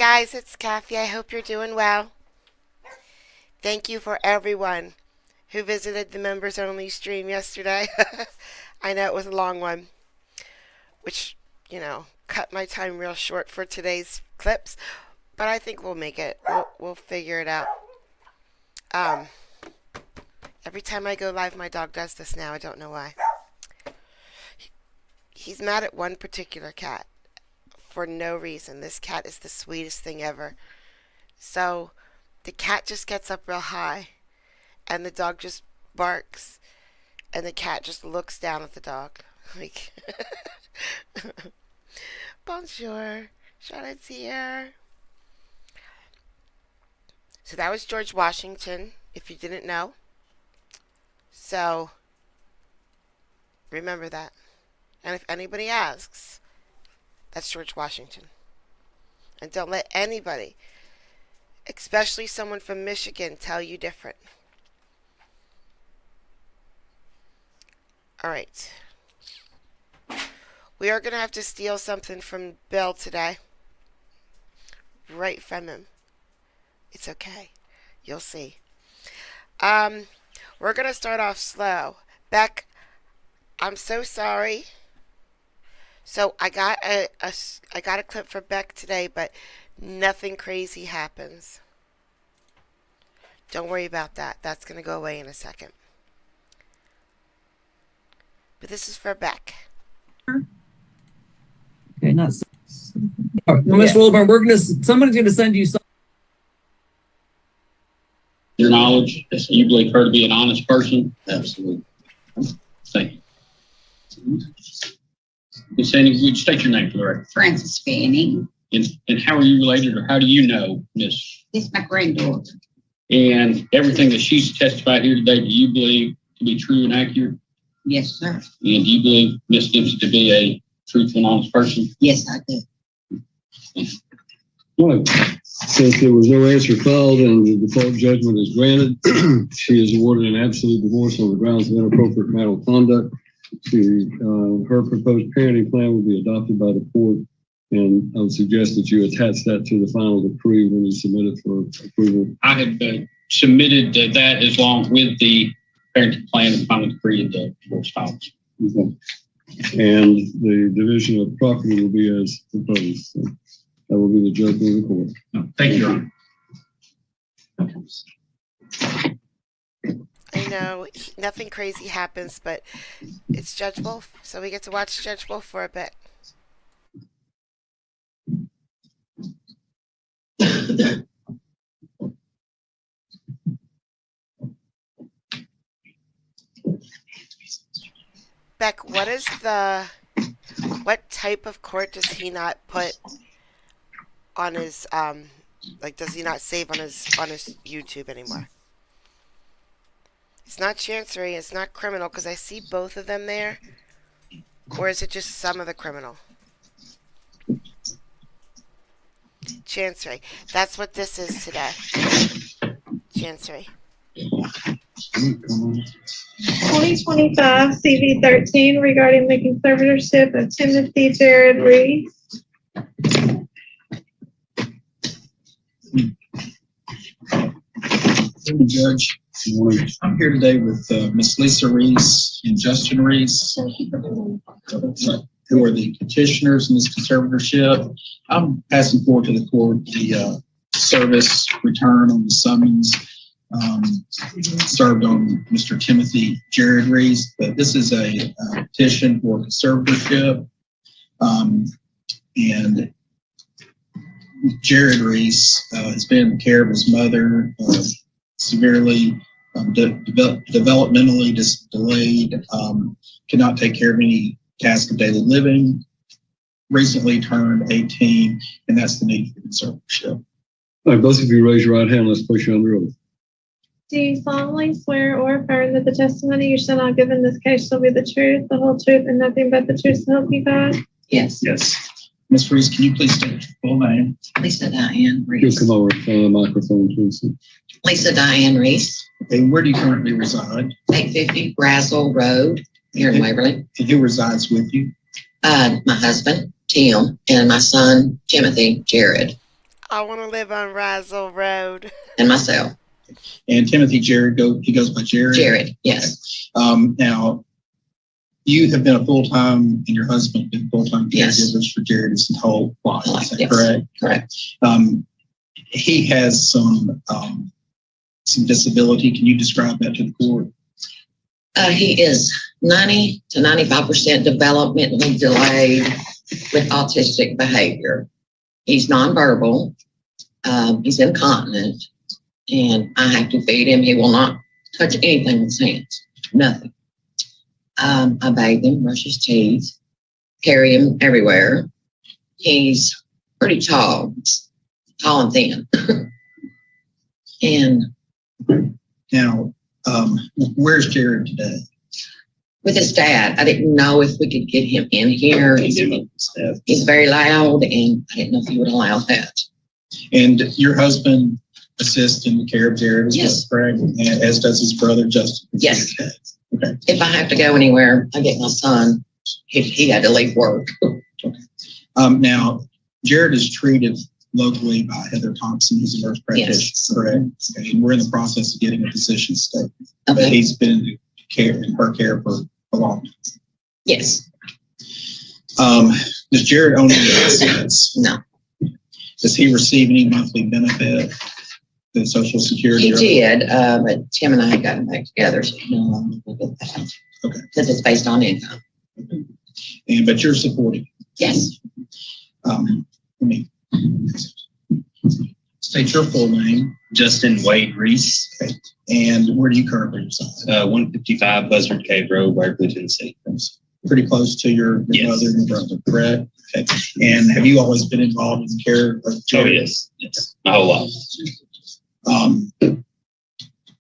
guys, it's Kathy. I hope you're doing well. Thank you for everyone who visited the members only stream yesterday. I know it was a long one, which, cut my time real short for today's clips, but I think we'll make it. We'll figure it out. Every time I go live, my dog does this now. I don't know why. He's mad at one particular cat for no reason. This cat is the sweetest thing ever. So the cat just gets up real high, and the dog just barks, and the cat just looks down at the dog. Like, bonjour, Charlotte's here. So that was George Washington, if you didn't know. So remember that. And if anybody asks, that's George Washington. And don't let anybody, especially someone from Michigan, tell you different. All right. We are going to have to steal something from Bill today. Right from him. It's okay. You'll see. We're going to start off slow. Beck, I'm so sorry. So I got a clip for Beck today, but nothing crazy happens. Don't worry about that. That's going to go away in a second. But this is for Beck. Okay, not so. Well, Ms. Wilburn, somebody's gonna send you some. Your knowledge, you believe her to be an honest person? Absolutely. Thank you. Ms. Sandy, would you state your name for the record? Frances Fanning. And how are you related, or how do you know Miss? This is my granddaughter. And everything that she's testified here today, do you believe to be true and accurate? Yes, sir. And do you believe Miss Dempsey to be a truthful and honest person? Yes, I do. Right. Since there was no answer filed and the default judgment is granted, she is awarded an absolute divorce on the grounds of inappropriate marital conduct. Her proposed parenting plan will be adopted by the court, and I would suggest that you attach that to the final decree when you submit it for approval. I have submitted that as long with the parenting plan and final decree of the divorce files. Okay. And the division of property will be as proposed. So that will be the judgment of the court. No, thank you, Your Honor. I know nothing crazy happens, but it's Judge Wolf, so we get to watch Judge Wolf for a bit. Beck, what type of court does he not put on his does he not save on his YouTube anymore? It's not Chancery, it's not criminal, because I see both of them there. Or is it just some of the criminal? Chancery. That's what this is today. Chancery. 2025 CV 13 regarding the conservatorship of Timothy Jared Reese. Thank you, Judge. I'm here today with Miss Lisa Reese and Justin Reese, who are the petitioners in this conservatorship. I'm passing forward to the court the service return on the summons served on Mr. Timothy Jared Reese, but this is a petition for conservatorship, and Jared Reese has been in the care of his mother, severely developmentally delayed, cannot take care of any task of daily living, recently turned 18, and that's the need for conservatorship. All right, both of you raise your right hand. Let's place you under oath. Do you solemnly swear or affirm that the testimony you shall now give in this case shall be the truth, the whole truth, and nothing but the truth, so help you God? Yes. Yes. Ms. Reese, can you please state your full name? Lisa Diane You'll Reese. come over in front of the microphone, please. Lisa Diane Reese, And where do you currently reside? 850 Brazel Road here in Waverly. And who resides with you? My husband, Tim, and my son, Timothy Jared. I want to live on Razzle Road. and myself. And Timothy Jared, he goes by Jared. Jared, yes. Now, you have been a full-time, and your husband have been full-time Yes. caregivers for Jared his whole life. Is that Yes. correct? Correct. He has some disability. Can you describe that to the court? He is 90 to 95% developmentally delayed with autistic behavior. He's nonverbal. He's incontinent, and I have to feed him. He will not touch anything with his hands. Nothing. I bathe him, brush his teeth, carry him everywhere. He's pretty tall and thin. And Now, where's Jared today? with his dad, I didn't know if we could get him in here. He's very loud, and I didn't know if he would allow that. And your husband assists in the care of Jared, Yes. correct? And as does his brother, Justin. Yes. Okay. If I have to go anywhere, I get my son. He had to leave work. Now, Jared is treated locally by Heather Thompson, who's a nurse practitioner, Yes. correct? Okay. And we're in the process of getting a physician statement. But Okay. he's been in her care for a long time. Yes. Does Jared own any assets? No. Does he receive any monthly benefit? The Social Security? He did, but Tim and I had gotten back together, so no longer with that. Okay. Because it's based on income. But you're supporting. Yes. Let me state your full name. Justin Wade Reese, And where do you currently reside? 155 Buzzard Cave Road, Waverly, Tennessee. Pretty close to your Yes. mother and your brother, correct? Okay. And have you always been involved in the care of Oh, Jared? yes. Yes. My whole life.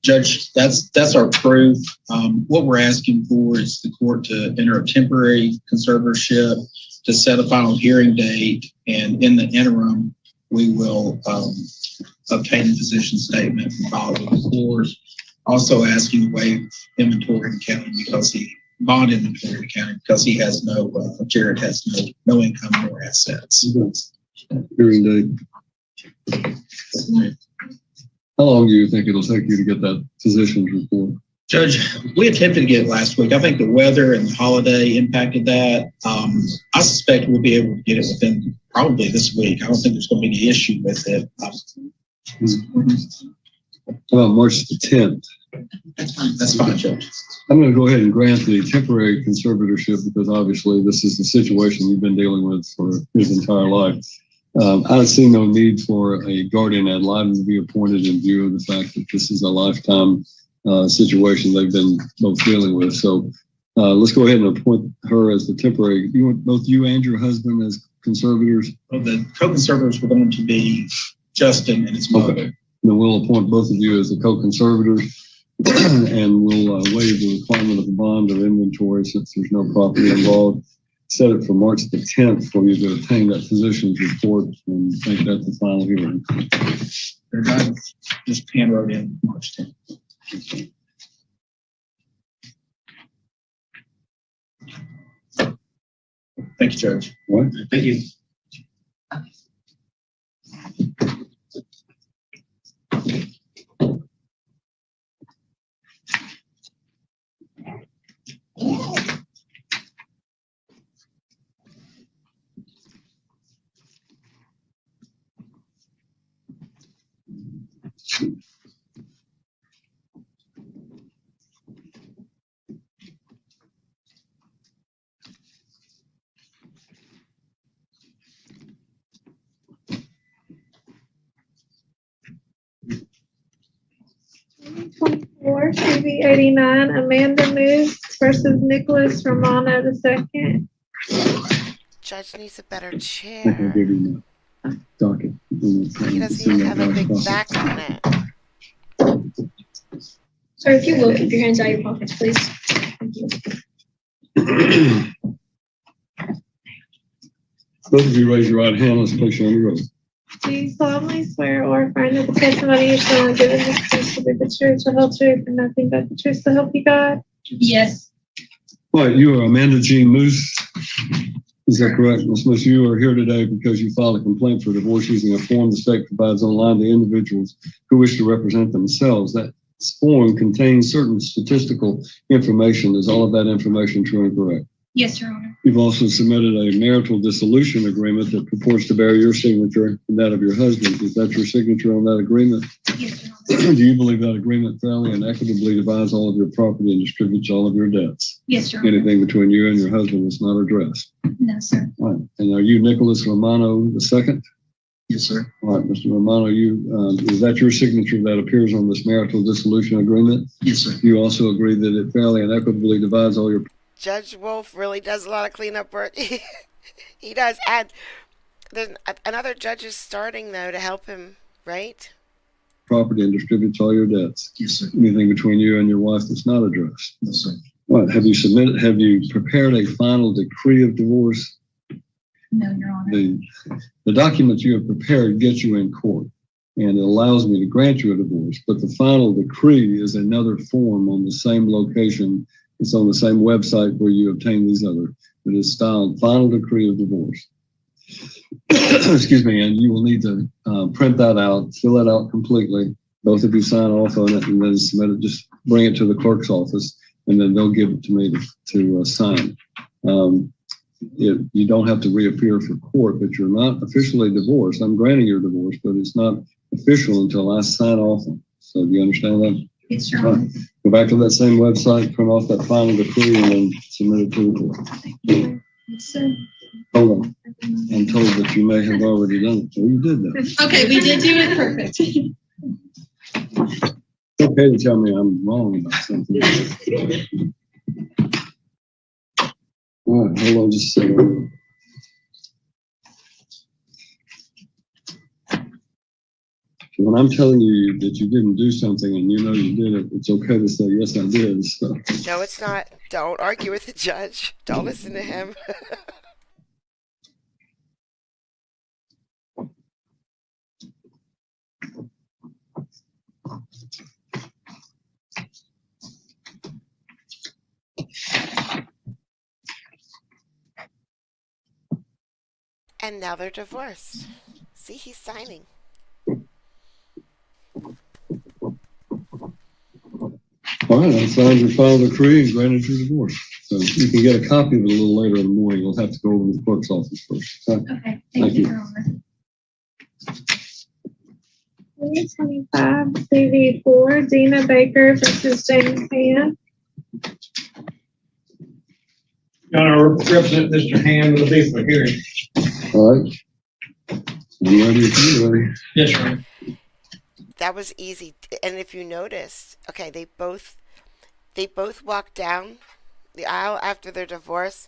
Judge, that's our proof. What we're asking for is the court to enter a temporary conservatorship to set a final hearing date. And in the interim, we will obtain the physician statement and file it with the court. Also asking to waive inventory and accounting because bond inventory and accounting because he has Jared has no income nor assets. Hearing date. How long do you think it'll take you to get that physician's report? Judge, we attempted to get it last week. I think the weather and the holiday impacted that. I suspect we'll be able to get it within probably this week. I don't think there's going to be any issue with it. How about March the 10th? That's fine. That's fine, Judge. I'm going to go ahead and grant the temporary conservatorship because obviously this is the situation you've been dealing with for his entire life. I see no need for a guardian ad litem to be appointed in view of the fact that this is a lifetime situation they've been both dealing with. So let's go ahead and appoint her as the temporary. You want both you and your husband as conservators? Well, the co-conservators were going to be Justin and his mother. Okay. Then we'll appoint both of you as the co-conservators and we'll waive the requirement of the bond or inventory since there's no property involved. Set it for March the 10th for you to obtain that physician's report and make that the final hearing. They're not just hand wrote in March 10th. Thank you, Judge. All right. Thank you. #24 CV 89 Amanda Moose versus Nicholas Romano II. Judge needs a better I think I chair. gave you my docket. He doesn't even have a big back on it. Sir, if you will, keep your hands out of your pockets, please. Thank you. Both of you raise your right hand. Let's place you on your oath. Do you solemnly swear or affirm that the testimony you shall give in this case will be the truth, the whole truth, and nothing but the truth, so help you God? Yes. All right, you are Amanda G. Moose. Is that correct? Ms. Smith, you are here today because you filed a complaint for divorce using a form the state provides online to individuals who wish to represent themselves. That form contains certain statistical information. Is all of that information true and correct? Yes, Your Honor. You've also submitted a marital dissolution agreement that purports to bear your signature and that of your husband. Is that your signature on that agreement? Yes, Your Honor. Do you believe that agreement fairly and equitably divides all of your property and distributes all of your debts? Yes, Your Honor. Anything between you and your husband is not addressed. No, sir. All right. And are you Nicholas Romano II? Yes, sir. All right, Mr. Romano, is that your signature that appears on this marital dissolution agreement? Yes, sir. You also agree that it fairly and equitably divides all your Judge Wolf really does a lot of cleanup work. He does. And there's another judge is starting, though, to help him, right? property and distributes all your debts? Yes, sir. Anything between you and your wife that's not addressed? No, sir. What, have you prepared a final decree of divorce? No, Your Honor. The documents you have prepared get you in court, and it allows me to grant you a divorce, but the final decree is another form on the same location. It's on the same website where you obtain these other. It is styled Final Decree of Divorce. Excuse me, and you will need to print that out, fill that out completely. Both of you sign off on it and then submit it. Just bring it to the clerk's office, and then they'll give it to me to sign. You don't have to reappear for court, but you're not officially divorced. I'm granting your divorce, but it's not official until I sign off on it. So do you understand that? Yes, Your Honor. Go back to that same website, print off that final decree, and then submit it to the court. Yes, sir. Hold on. I'm told that you may have already done it. So you did that. Okay, we did do it perfect. It's okay to tell me I'm wrong about something. All right, hold on just a second. When I'm telling you that you didn't do something and you know you did it, it's okay to say, yes, I did. So. No, it's not. Don't argue with the judge. Don't listen to him. And now they're divorced. See, he's signing. All right, I signed your final decree and granted your divorce. So you can get a copy of it a little later in the morning. You'll have to go over to the clerk's office first. Okay? Okay, Thank you. Your Honor. 2025 CV4, Dina Baker versus James Hand. Your Honor, represent Mr. Ham will be for hearing. All right. I'm ready if you're ready. Yes, Your Honor. That was easy. And if you noticed, okay, they both walked down the aisle after their divorce,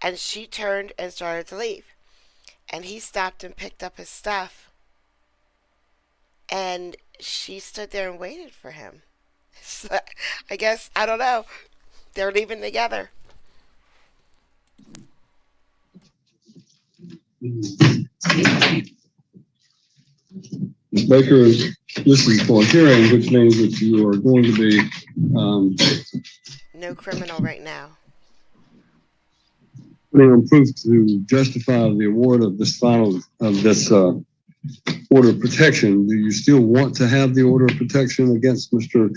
and she turned and started to leave. And he stopped and picked up his stuff. And she stood there and waited for him. So, I guess, I don't know. They're leaving together. Ms. Baker is listening for a hearing, which means that you are going to be No criminal right now. putting on proof to justify the award of this order of protection. Do you still want to have the order of protection against Mr.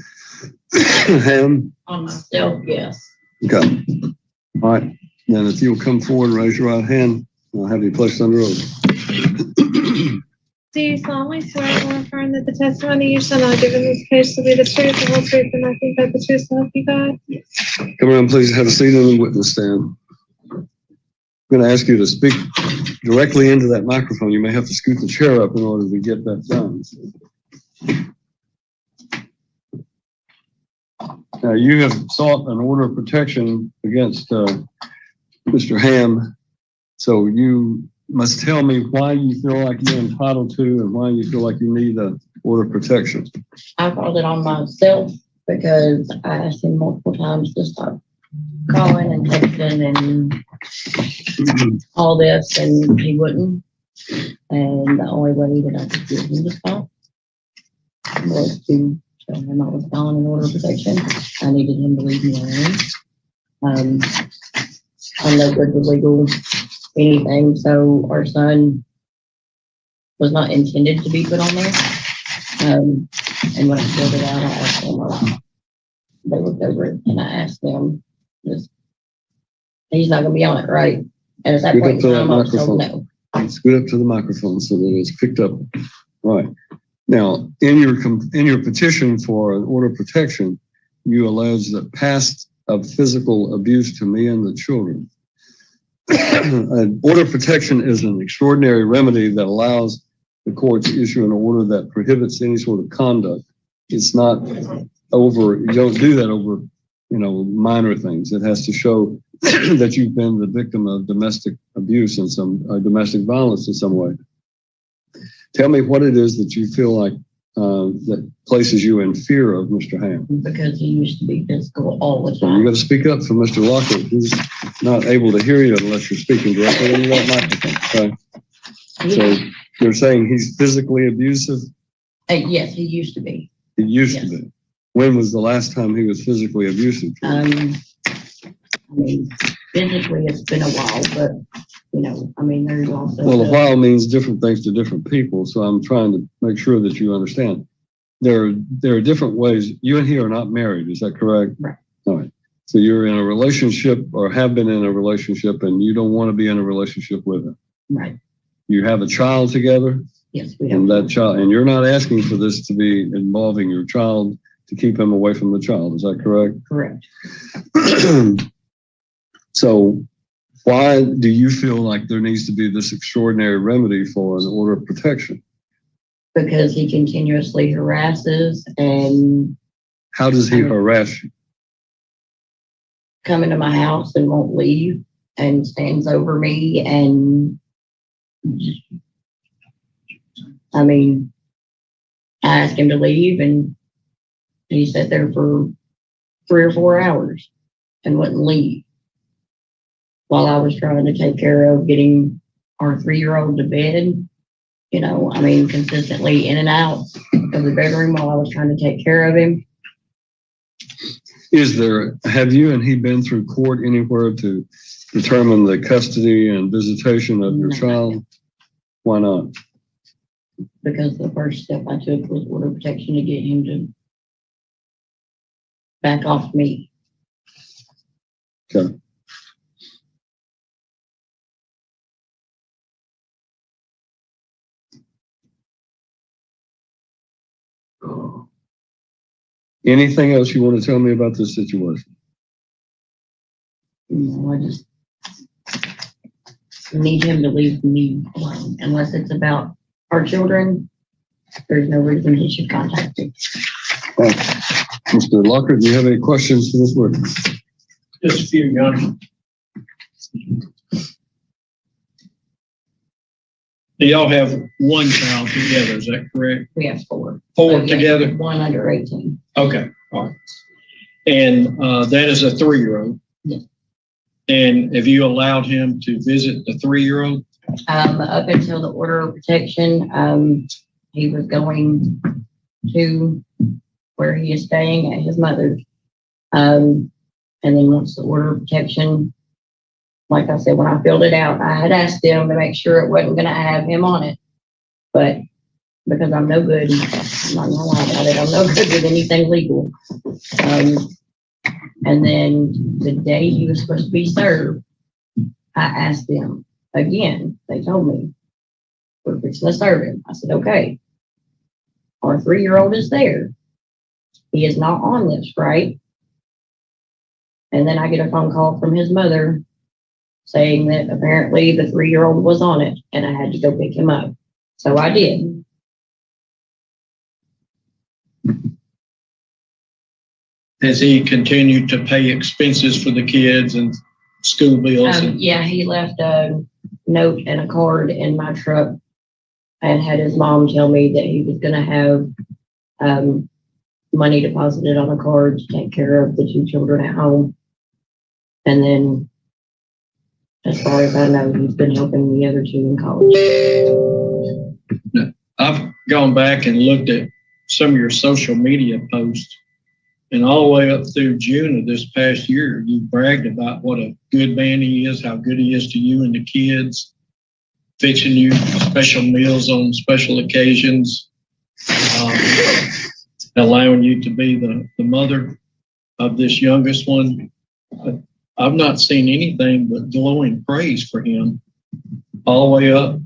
Ham? On myself, yes. Okay. All right. Then if you'll come forward and raise your right hand, I'll have you placed under oath. Do you solemnly swear or affirm that the testimony you shall now give in this case will be the truth, the whole truth, and nothing but the truth, so help you God? Come around, please have a seat on the witness stand. I'm going to ask you to speak directly into that microphone. You may have to scoot the chair up in order to get that done. Now, you have sought an order of protection against Mr. Ham, so you must tell me why you feel like you're entitled to and why you feel like you need an order of protection. I called it on myself because I asked him multiple times to stop calling and texting and all this, and he wouldn't. And the only way that I could get him to stop was to tell him I was filing an order of protection. I needed him to leave me alone. I know what the legal anything. So our son was not intended to be put on there. And when I filled it out, I asked them, they looked over it and I asked them, he's not going to be on it, right? And at that Scoot point up to in that time, I was told microphone. no. Scoot up to the microphone so that it's picked up. Right. Now, in your petition for an order of protection, you allege that past of physical abuse to me and the children. An order of protection is an extraordinary remedy that allows the court to issue an order that prohibits any sort of conduct. It's not over, you don't do that over, minor things. It has to show that you've been the victim of domestic abuse and domestic violence in some way. Tell me what it is that you feel like that places you in fear of Mr. Ham. Because he used to be physical all the So you time. got to speak up for Mr. Lockhart. He's not able to hear you unless you're speaking directly into that microphone. Okay? So you're saying he's physically abusive? Yes, he used to be. He used to be. When was the last time he was physically abusive? I mean, physically it's been a while, but there's also. Well, a while means different things to different people. So I'm trying to make sure that you understand. There are different ways. You and he are not married. Is that correct? Right. All right. So you're in a relationship or have been in a relationship and you don't want to be in a relationship with him. Right. You have a child together. Yes, we have. And that child, and you're not asking for this to be involving your child to keep him away from the child. Is that correct? Correct. So why do you feel like there needs to be this extraordinary remedy for an order of protection? Because he continuously harasses and How does he harass you? come into my house and won't leave and stands over me and I asked him to leave and he sat there for 3 or 4 hours and wouldn't leave while I was trying to take care of getting our 3-year-old to bed, consistently in and out of the bedroom while I was trying to take care of him. Have you and he been through court anywhere to determine the custody and visitation of your No. child? Why not? Because the first step I took was order of protection to get him to back off me. Okay. Anything else you want to tell me about this situation? I just need him to leave me alone. Unless it's about our children, there's no reason he should contact me. Mr. Lockhart, do you have any questions for this witness? Just a few, Your Honor. Do y'all have one child together, is that correct? We have 4. Four But yeah, together? 1 under 18. Okay, all right. And that is a 3-year-old? Yes. And have you allowed him to visit the 3-year-old? Up until the order of protection, he was going to where he is staying at his mother's. And then once the order of protection, like I said, when I filled it out, I had asked them to make sure it wasn't going to have him on it. But because I'm no good, I'm not going to lie about it, I'm no good with anything legal. And then the day he was supposed to be served, I asked them again. They told me, we're fixing to serve him. I said, okay. Our 3-year-old is there. He is not on this, right? And then I get a phone call from his mother saying that apparently the 3-year-old was on it and I had to go pick him up. So I did. Has he continued to pay expenses for the kids and school bills? Yeah, he left a note and a card in my truck and had his mom tell me that he was going to have money deposited on a card to take care of the 2 children at home. And then, as far as I know, he's been helping the other 2 in college. I've gone back and looked at some of your social media posts, And all the way up through June of this past year, you bragged about what a good man he is, how good he is to you and the kids, fixing you special meals on special occasions, allowing you to be the mother of this youngest one. I've not seen anything but glowing praise for him all the way up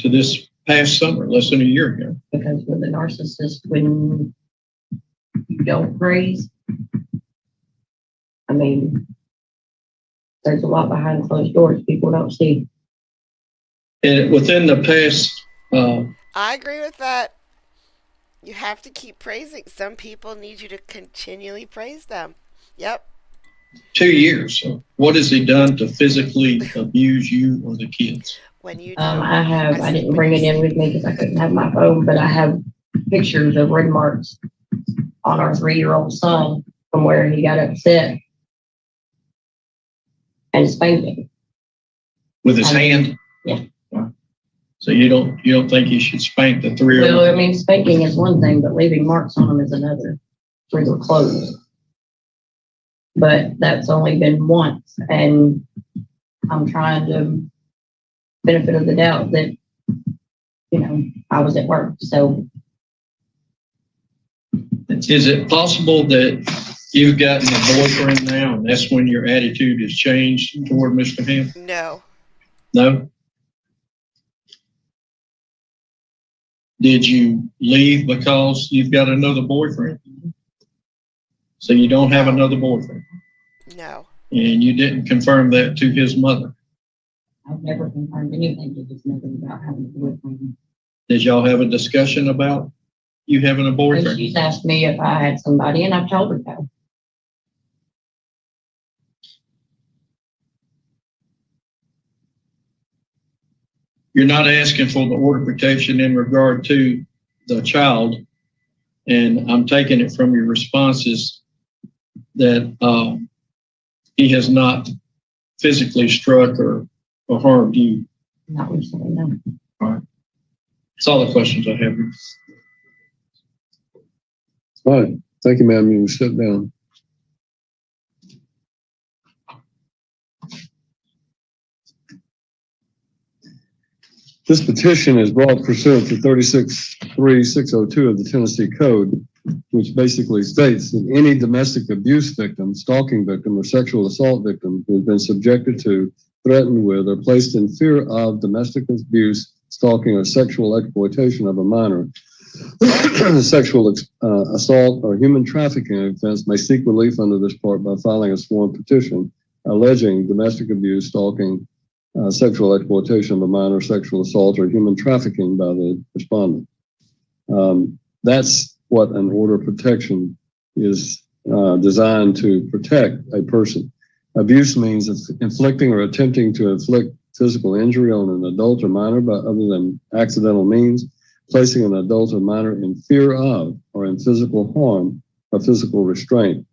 to this past summer, less than a year ago. Because with a narcissist, when you don't praise, I mean, there's a lot behind closed doors people don't see. And within the past, I agree with that. You have to keep praising. Some people need you to continually praise them. Yep. 2 years, what has he done to physically abuse you or the kids? When you don't, I didn't bring it in with me because I couldn't have my phone, but I have pictures of red marks on our 3-year-old son from where he got upset and spanking. With his hand? Yeah. So you don't think he should spank the 3-year-old? Well, I mean, spanking is one thing, but leaving marks on him is another through their clothes. But that's only been once, and I'm trying to benefit of the doubt that, you know, I was at work. So is it possible that you've gotten a boyfriend now and that's when your attitude has changed toward Mr. Ham? No. No? Did you leave because you've got another boyfriend? So you don't have another boyfriend? No. And you didn't confirm that to his mother? I've never confirmed anything to his mother about having a boyfriend. Did y'all have a discussion about you having a And boyfriend? she's asked me if I had somebody, and I've told her no. You're not asking for the order of protection in regard to the child, and I'm taking it from your responses that he has not physically struck or harmed you. Not recently, no. All right. That's all the questions I have. All right. Thank you, ma'am. You can sit down. This petition is brought pursuant to 363602 of the Tennessee Code, which basically states that any domestic abuse victim, stalking victim, or sexual assault victim who has been subjected to, threatened with, or placed in fear of domestic abuse, stalking, or sexual exploitation of a minor, sexual assault or human trafficking offense may seek relief under this part by filing a sworn petition alleging domestic abuse, stalking, sexual exploitation of a minor, sexual assault, or human trafficking by the respondent. That's what an order of protection is designed to protect a person. Abuse means inflicting or attempting to inflict physical injury on an adult or minor by other than accidental means, placing an adult or minor in fear of or in physical harm or physical restraint,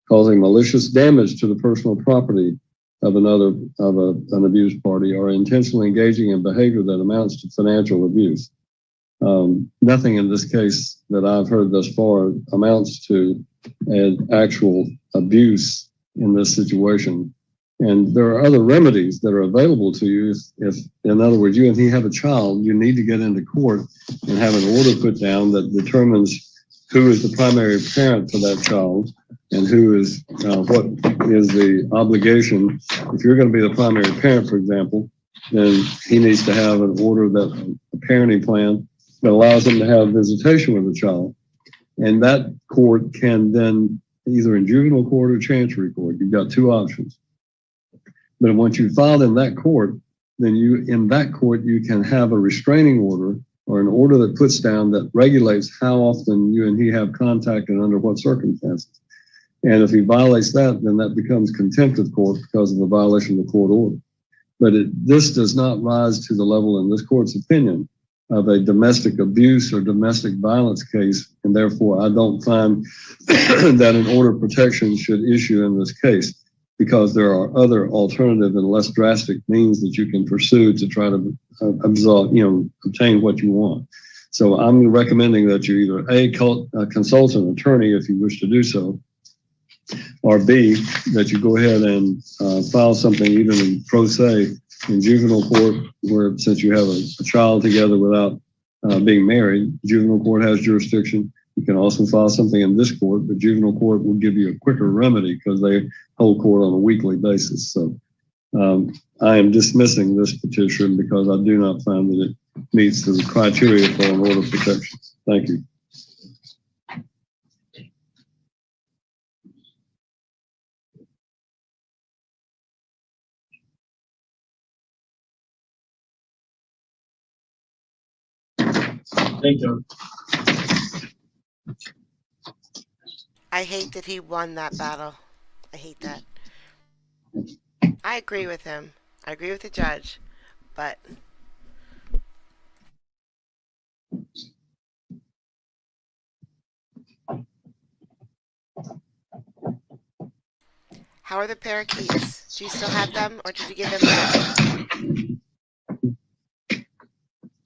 causing malicious damage to the personal property of an abused party, or intentionally engaging in behavior that amounts to financial abuse. Nothing in this case that I've heard thus far amounts to an actual abuse in this situation. And there are other remedies that are available to you. If in other words, you and he have a child, you need to get into court and have an order put down that determines who is the primary parent for that child and who is, what is the obligation. If you're going to be the primary parent, for example, then he needs to have an order that a parenting plan that allows him to have visitation with the child. And that court can then, either in juvenile court or chancery court, you've got two options. But once you file in that court, then in that court, you can have a restraining order or an order that puts down that regulates how often you and he have contact and under what circumstances. And if he violates that, then that becomes contempt of court because of a violation of the court order. But this does not rise to the level, in this court's opinion, of a domestic abuse or domestic violence case. And therefore, I don't find that an order of protection should issue in this case, because there are other alternative and less drastic means that you can pursue to try to obtain what you want. So I'm recommending that you either consult an attorney if you wish to do so, or B, that you go ahead and file something even in pro se in juvenile court, where since you have a child together without being married, juvenile court has jurisdiction. You can also file something in this court, but juvenile court will give you a quicker remedy because they hold court on a weekly basis. So I am dismissing this petition because I do not find that it meets the criteria for an order of protection. Thank you. Thank you. I hate that he won that battle. I hate that. I agree with him. I agree with the judge, but how are the parakeets? Do you still have them, or did you give them back?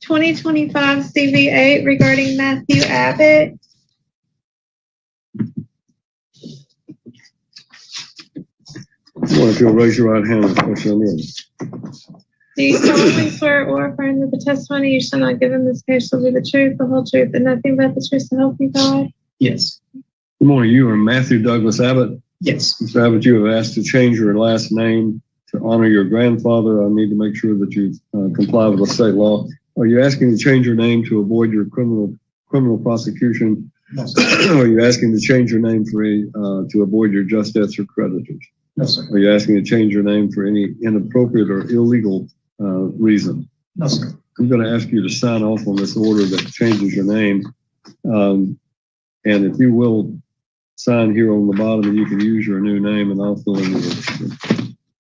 2025 CV8 regarding Matthew Abbott. If you'll raise your right hand, especially on this. Do you solemnly swear or affirm that the testimony you shall not give in this case shall be the truth, the whole truth, and nothing but the truth to help you God? Yes. Good morning. You are Matthew Douglas Abbott. Yes. Mr. Abbott, you have asked to change your last name to honor your grandfather. I need to make sure that you comply with the state law. Are you asking to change your name to avoid your criminal prosecution? No, sir. Or are you asking to change your name for to avoid your just debts or creditors? No, sir. Are you asking to change your name for any inappropriate or illegal reason? No, sir. I'm going to ask you to sign off on this order that changes your name. And if you will sign here on the bottom, and you can use your new name, and I'll fill in the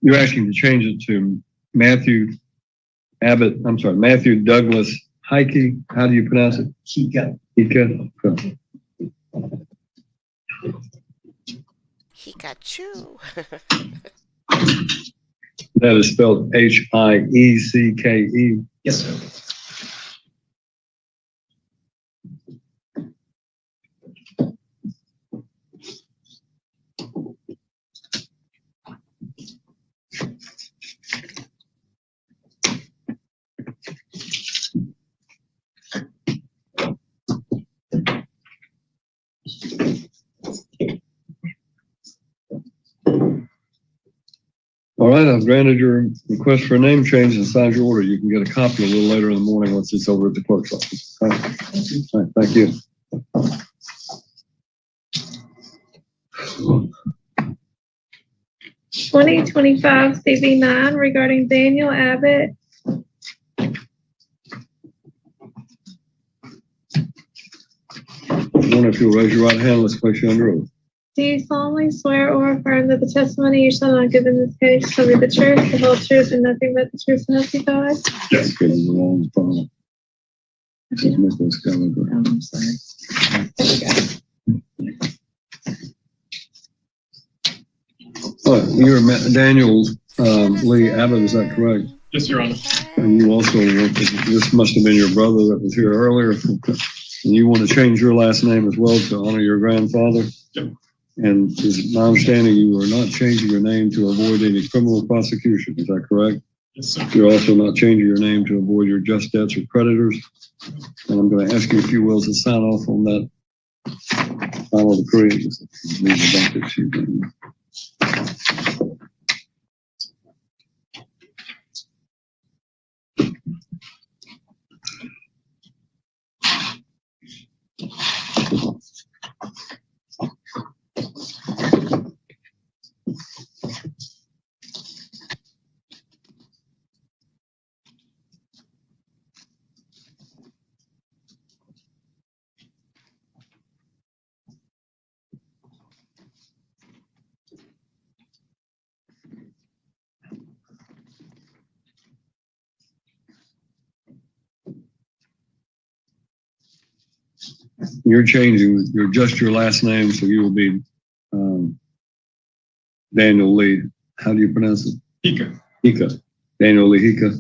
You're asking to change it to Matthew Abbott, I'm sorry, Matthew Douglas Heike. How do you pronounce it? Hika. Hika. Okay. He got you. That is spelled Hiecke. Yes, sir. All right, I've granted your request for a name change and signed your order. You can get a copy a little later in the morning once it's over at the clerk's office. All right. All right, thank you. (2025) CV9 regarding Daniel Abbott. If you'll raise your right hand, let's place you under oath. Do you solemnly swear or affirm that the testimony you shall not give in this case shall be the truth, the whole truth, and nothing but the truth to help you God? Yes. Give me the wrong phone. This is Mr. Skeleton. Oh, I'm sorry. There we go. Oh, you're Daniel Lee Abbott, is that correct? Yes, Your Honor. And you also, this must have been your brother that was here earlier. And you want to change your last name as well to honor your grandfather? Yep. And is my understanding you are not changing your name to avoid any criminal prosecution, is that correct? Yes, sir. You're also not changing your name to avoid your just debts or creditors. And I'm going to ask you, if you will, to sign off on that final decree. Leave the docket sheet. You're changing, you're just your last name, so you will be Daniel Lee. How do you pronounce it? Hika. Hika. Daniel Lee Hika.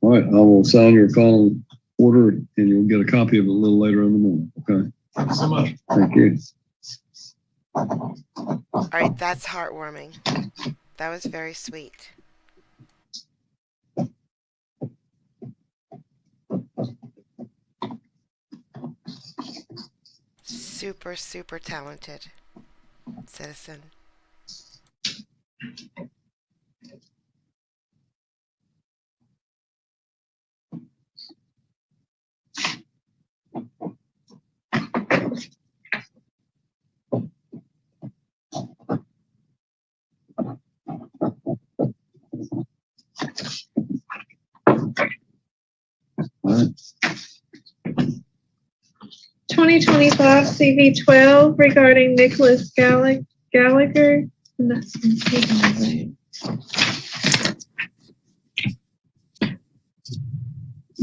All right, I will sign your final order and you'll get a copy of it a little later in the morning. Okay. Thank you so much. Thank you. All right, that's heartwarming. That was very sweet. Super, super talented citizen. All right. 2025 CV12 regarding Nicholas Gallagher. And that's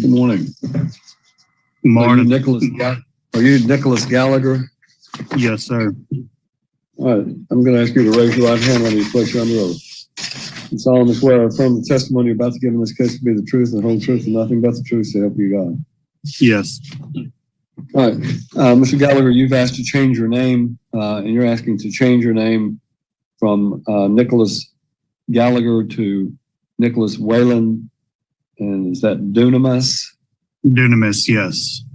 Good morning. Morning. Are you Nicholas Gallagher? Yes, sir. All right. I'm going to ask you to raise your right hand. Let me place you under oath. You solemnly swear or affirm the testimony you're about to give in this case to be the truth and the whole truth and nothing but the truth, so help you God. Yes. All right. Mr. Gallagher, you've asked to change your name, and you're asking to change your name from Nicholas Gallagher to Nicholas Whalen. And is that Dunamis? Dunamis, yes.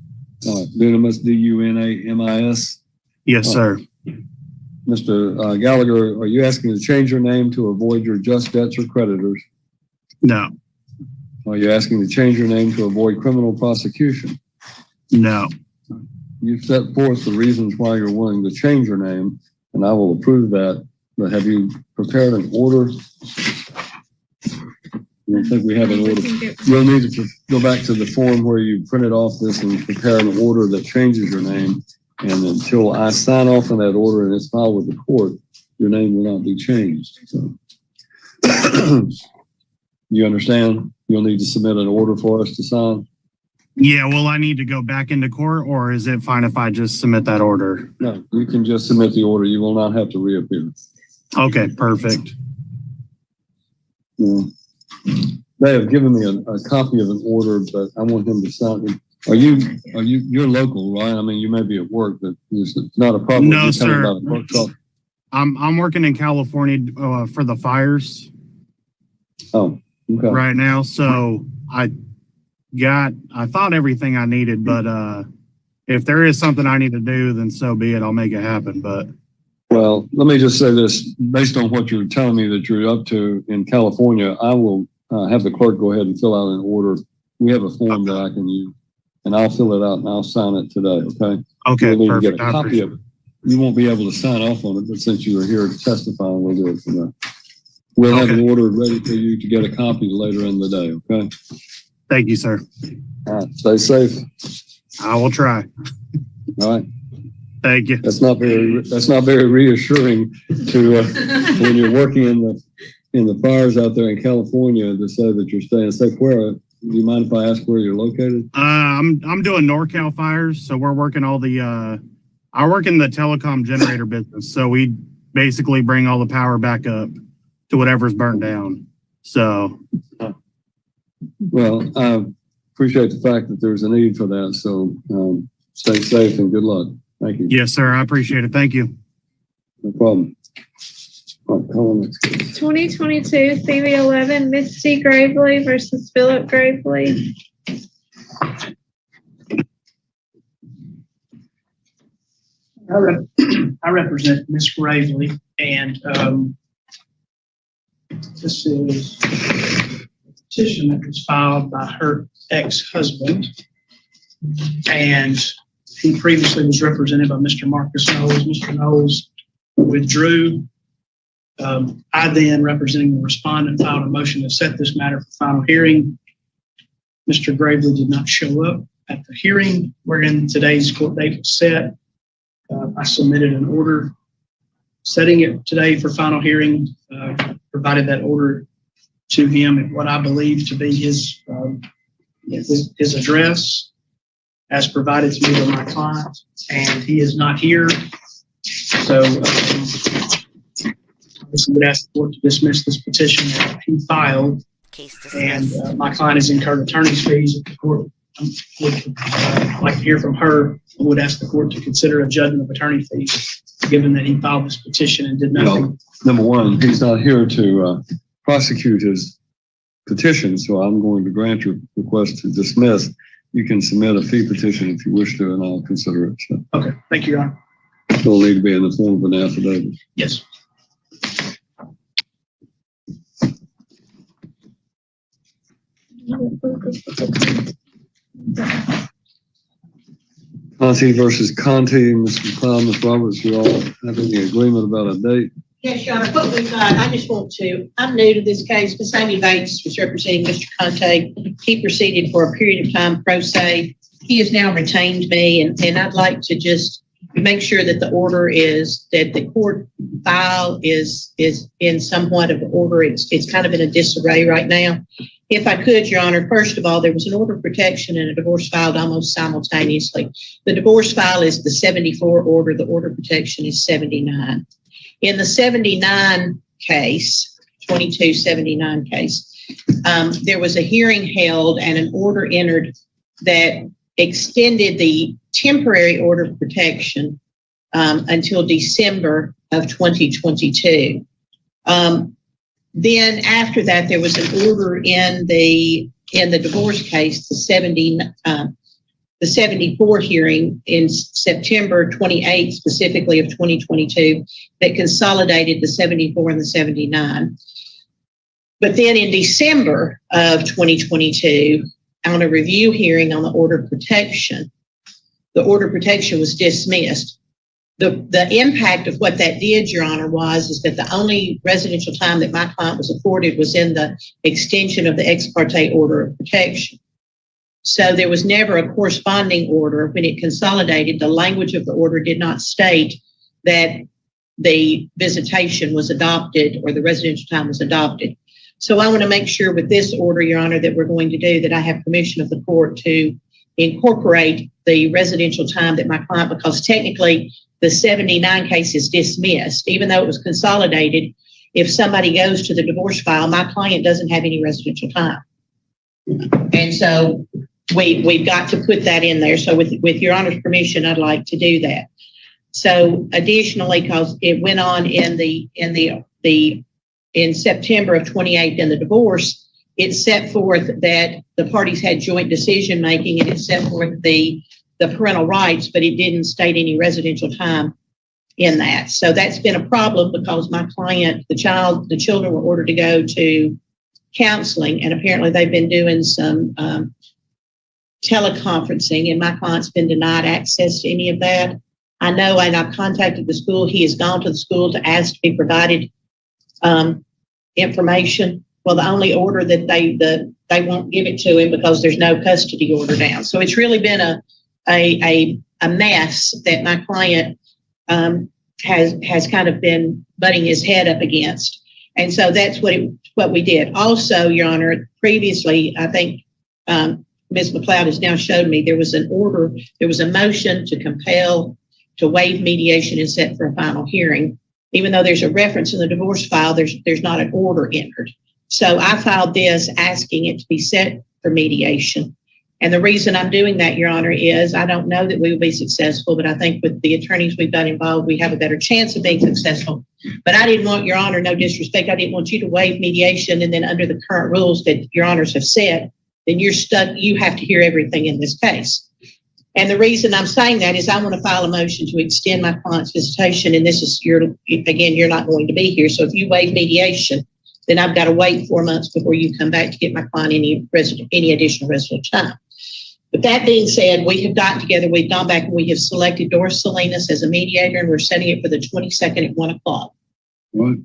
All right. Dunamis, D-U-N-A-M-I-S? Yes, sir. Mr. Gallagher, are you asking to change your name to avoid your just debts or creditors? No. Are you asking to change your name to avoid criminal prosecution? No. You've set forth the reasons why you're willing to change your name, and I will approve that. But have you prepared an order? I don't think we have an order. You'll need to go back to the form where you printed off this and prepare an order that changes your name. And until I sign off on that order and it's filed with the court, your name will not be changed. So, you understand? You'll need to submit an order for us to sign. Yeah, will I need to go back into court, or is it fine if I just submit that order? No, you can just submit the order. You will not have to reappear. Okay, perfect. Yeah. They have given me a copy of an order, but I want him to sign it. You're local, right? I mean, you may be at work, but it's not a problem. No, sir. I'm working in California for the fires. Oh, okay. Right now, so I thought everything I needed, but if there is something I need to do, then so be it. I'll make it happen. But well, let me just say this: based on what you're telling me that you're up to in California, I will have the clerk go ahead and fill out an order. We have a form that I can use, and I'll fill it out and I'll sign it today. Okay. Okay. You'll need Perfect. to get a copy of it. You won't be able to sign off on it, but since you are here to testify, we'll do it for that. We'll have an order ready for you to get a copy later in the day. Okay. Thank you, sir. All right. Stay safe. I will try. All right. Thank you. That's not very reassuring to when you're working in the fires out there in California to say that you're staying safe. Where? Do you mind if I ask where you're located? I'm doing NorCal fires, so we're working all the. I work in the telecom generator business, so we basically bring all the power back up to whatever's burnt down. So. Well, I appreciate the fact that there's a need for that. So stay safe and good luck. Thank you. Yes, sir. I appreciate it. Thank you. No problem. All right, call on next case. 2022 CV11 Misty Gravely versus Philip Gravely. I represent Miss Gravely, and this is a petition that was filed by her ex-husband, and he previously was represented by Mr. Marcus Knowles. Mr. Knowles withdrew. I then, representing the respondent, filed a motion to set this matter for final hearing. Mr. Gravely did not show up at the hearing wherein today's court date was set. I submitted an order setting it today for final hearing, provided that order to him at what I believe to be his address as provided to me by my client, and he is not here. So I would ask the court to dismiss this petition that he filed, and my client has incurred attorney's fees. If the court would like to hear from her, I would ask the court to consider a judgment of attorney fees, given that he filed this petition and did nothing. Well, number one, he's not here to prosecute his petition, so I'm going to grant your request to dismiss. You can submit a fee petition if you wish to, and I'll consider it. So. Okay, thank you, Your Honor. It'll need to be in the form of an affidavit. Yes. Conte versus Conte, Mr. McLeod, Ms. Roberts, you all have any agreement about a date? Yes, Your Honor. What we've got, I just want to, I'm new to this case, but Sammy Bates was representing Mr. Conte. He proceeded for a period of time pro se. He has now retained me, and I'd like to just make sure that the order is, that the court file is in somewhat of order. It's kind of in a disarray right now. If I could, Your Honor, first of all, there was an order of protection and a divorce filed almost simultaneously. The divorce file is the 74 order. The order of protection is 79. In the 79 case, 2279 case, there was a hearing held and an order entered that extended the temporary order of protection until December of 2022. Then after that, there was an order in the divorce case, the 74 hearing in September 28th, specifically of 2022, that consolidated the 74 and the 79. But then in December of 2022, on a review hearing on the order of protection, the order of protection was dismissed. The impact of what that did, Your Honor, is that the only residential time that my client was afforded was in the extension of the ex parte order of protection. So there was never a corresponding order. When it consolidated, the language of the order did not state that the visitation was adopted or the residential time was adopted. So I want to make sure with this order, Your Honor, that we're going to do that I have permission of the court to incorporate the residential time that my client, because technically the 79 case is dismissed, even though it was consolidated. If somebody goes to the divorce file, my client doesn't have any residential time. And so we've got to put that in there. So with Your Honor's permission, I'd like to do that. So additionally, because it went on in September of 28 in the divorce, it set forth that the parties had joint decision making, and it set forth the parental rights, but it didn't state any residential time in that. So that's been a problem because my client, the children were ordered to go to counseling, and apparently they've been doing some teleconferencing, and my client's been denied access to any of that. I know, and I've contacted the school. He has gone to the school to ask to be provided information. Well, the only order that they won't give it to him because there's no custody order down. So it's really been a mess that my client has kind of been butting his head up against. And so that's what we did. Also, Your Honor, previously, I think Ms. McLeod has now showed me there was an order, there was a motion to compel to waive mediation and set for a final hearing. Even though there's a reference in the divorce file, there's not an order entered. So I filed this asking it to be set for mediation. And the reason I'm doing that, Your Honor, is I don't know that we will be successful, but I think with the attorneys we've got involved, we have a better chance of being successful. But I didn't want, Your Honor, no disrespect, I didn't want you to waive mediation and then under the current rules that Your Honors have set, then you're stuck, you have to hear everything in this case. And the reason I'm saying that is I want to file a motion to extend my client's visitation, and this is again, you're not going to be here. So if you waive mediation, then I've got to wait 4 months before you come back to get my client any additional resident time. But that being said, we have gotten together, we've gone back and we have selected Doris Salinas as a mediator, and we're setting it for the 22nd at 1 o'clock. Right.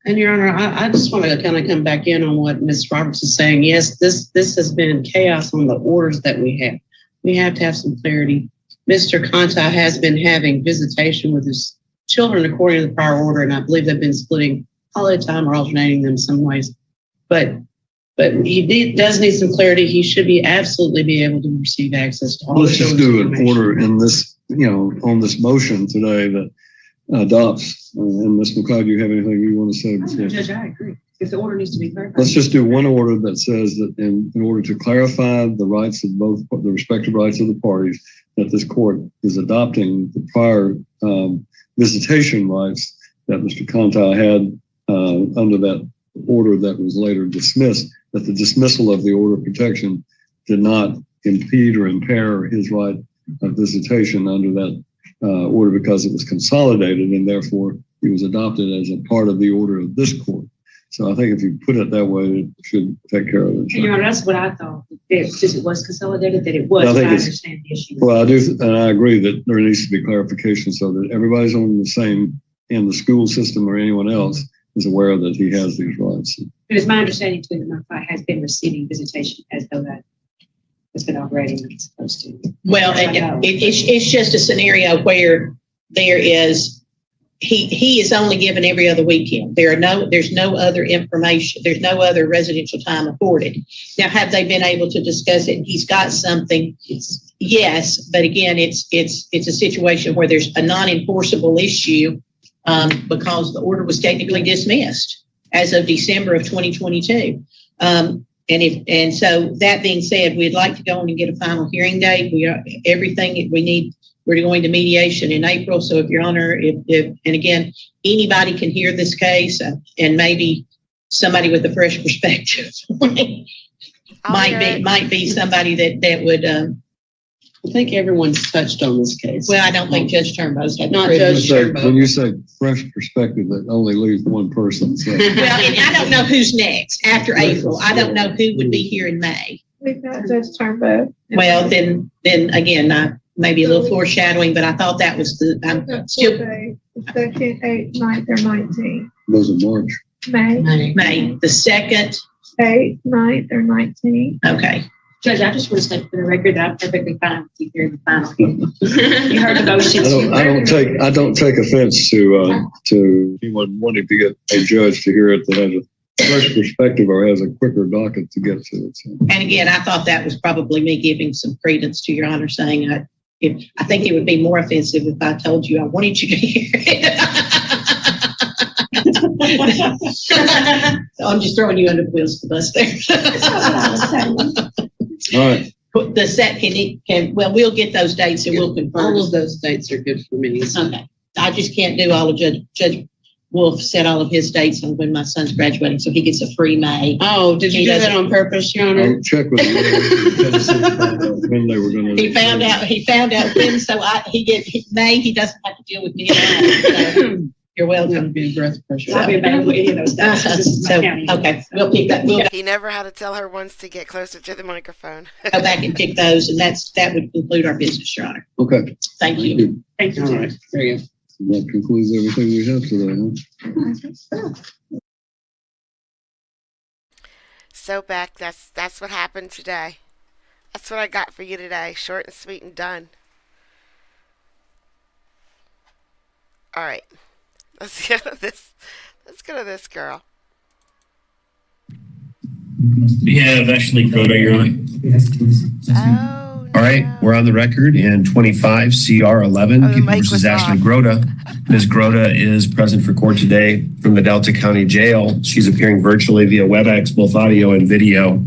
And Your Honor, I just want to kind of come back in on what Ms. Roberts is saying. Yes, this has been chaos on the orders that we have. We have to have some clarity. Mr. Conta has been having visitation with his children according to the prior order, and I believe they've been splitting holiday time or alternating them some ways. But he does need some clarity. He should absolutely be able to receive access to all. Let's just do an order in this, on this motion today that adopts. And Ms. McLeod, do you have anything you want to say? No, Judge, I agree. If the order needs to be clarified. Let's just do one order that says that in order to clarify the rights of both the respective rights of the parties, that this court is adopting the prior visitation rights that Mr. Conti had under that order that was later dismissed, that the dismissal of the order of protection did not impede or impair his right of visitation under that order because it was consolidated, and therefore he was adopted as a part of the order of this court. So I think if you put it that way, it should take care of it. Your Honor, that's what I thought. Since it was consolidated, that it was. I understand the issue. Well, I do, and I agree that there needs to be clarification so that everybody's on the same, in the school system or anyone else is aware that he has these rights. It is my understanding too that my client has been receiving visitation as though that has been operating as it's supposed to. Well, it's just a scenario where there is. He is only given every other weekend. There's no other information. There's no other residential time afforded. Now, have they been able to discuss it? He's got something. Yes, but again, it's a situation where there's a non-enforceable issue because the order was technically dismissed as of December of 2022. And so that being said, we'd like to go on and get a final hearing date. Everything we need. We're going to mediation in April. So if Your Honor, and again, anybody can hear this case and maybe somebody with a fresh perspective might be somebody that would. I think everyone's touched on this case. Well, I don't think Judge Turnbow's had not Judge Turnbow. When you say fresh perspective, that only leaves one person. So. Well, and I don't know who's next after April. I don't know who would be here in May. We've got Judge Turnbow. Well, then again, maybe a little foreshadowing, but I thought that was the still the 2nd, 8th, 9th, or 19th. Those are March. May the 2nd, 8th, 9th, or 19th. Okay. Judge, I just want to say for the record that I'm perfectly fine with you hearing the final hearing. You heard the motion. I don't take offense to anyone wanting to get a judge to hear it that has a fresh perspective or has a quicker docket to get to it. So. And again, I thought that was probably me giving some credence to Your Honor, saying I think it would be more offensive if I told you I wanted you to hear it. So I'm just throwing you under the wheels of the bus there. All right. The second we'll get those dates and we'll confirm. All of those dates are good for me. Okay. I just can't do all of Judge Wolf set all of his dates on when my son's graduating, so he gets a free May. Oh, did you do that on purpose, Your Honor? I'll check with when they were going to. He found out when, so he gets May. He doesn't have to deal with me at all. So you're welcome. To be breath pressure. I'll be available any of those days. Okay, we'll pick that. He never had to tell her once to get closer to the microphone. Go back and pick those, and that would conclude our business, Your Honor. Okay. Thank you. Thank you. All right. There you go. That concludes everything we have today, huh? So Beck, that's what happened today. That's what I got for you today. Short and sweet and done. All right. Let's go to this girl. We have Ashley Croto, Your Honor. Oh, all right, we're on the record in 25 CR 11. People versus Ashley Grota. Ms. Grota is present for court today from the Delta County Jail. She's appearing virtually via WebEx, both audio and video.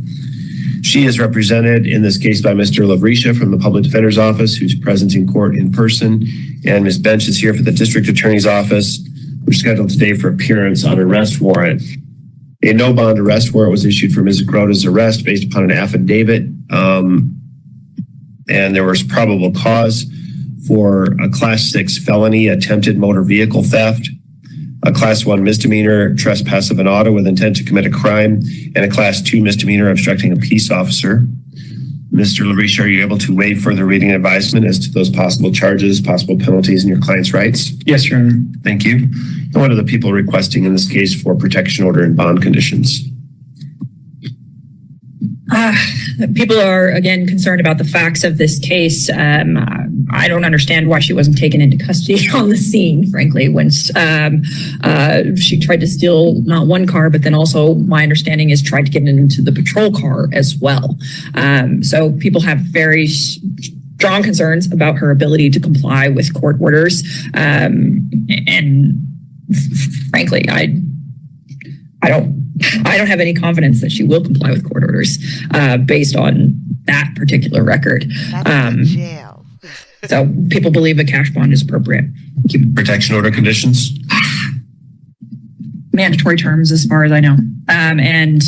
She is represented in this case by Mr. Lavrisha from the Public Defender's Office, who's present in court in person, and Ms. Bench is here for the District Attorney's Office. We're scheduled today for appearance on arrest warrant. A no bond arrest warrant was issued for Ms. Grota's arrest based upon an affidavit, and there was probable cause for a Class 6 felony attempted motor vehicle theft, a Class 1 misdemeanor trespass of an auto with intent to commit a crime, and a Class 2 misdemeanor obstructing a peace officer. Mr. Lavrisha, are you able to waive further reading and advisement as to those possible charges, possible penalties, and your client's rights? Yes, Your Honor. Thank you. And what are the people requesting in this case for protection order and bond conditions? People are, again, concerned about the facts of this case. I don't understand why she wasn't taken into custody on the scene, frankly, when she tried to steal not one car, but then also, my understanding is, tried to get into the patrol car as well. So people have very strong concerns about her ability to comply with court orders. And frankly, I don't have any confidence that she will comply with court orders based on that particular record. Jail. So people believe a cash bond is appropriate. Protection order conditions? Mandatory terms, as far as I know. And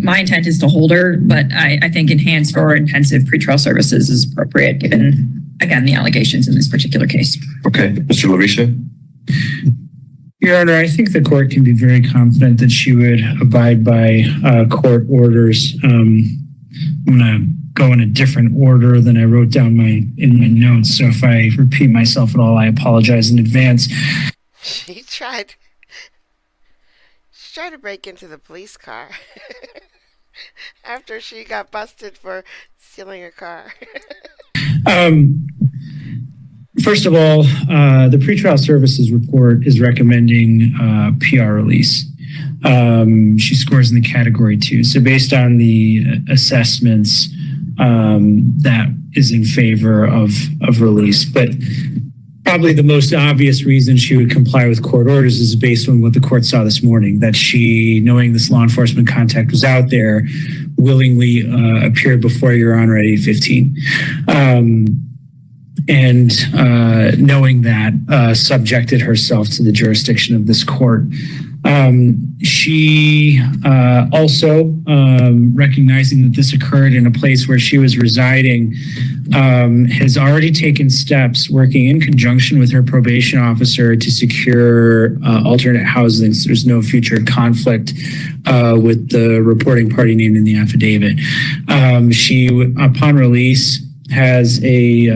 my intent is to hold her, but I think enhanced or intensive pretrial services is appropriate given, again, the allegations in this particular case. Okay. Mr. Lavrisha? Your Honor, I think the court can be very confident that she would abide by court orders. I'm going to go in a different order than I wrote down in my notes. So if I repeat myself at all, I apologize in advance. She tried to break into the police car after she got busted for stealing a car. First of all, the pretrial services report is recommending PR release. She scores in the category 2. So based on the assessments, that is in favor of release. But probably the most obvious reason she would comply with court orders is based on what the court saw this morning, that she, knowing this law enforcement contact was out there, willingly appeared before Your Honor at 8:15. And knowing that, subjected herself to the jurisdiction of this court. She also, recognizing that this occurred in a place where she was residing, has already taken steps working in conjunction with her probation officer to secure alternate housing so there's no future conflict with the reporting party named in the affidavit. She, upon release, has a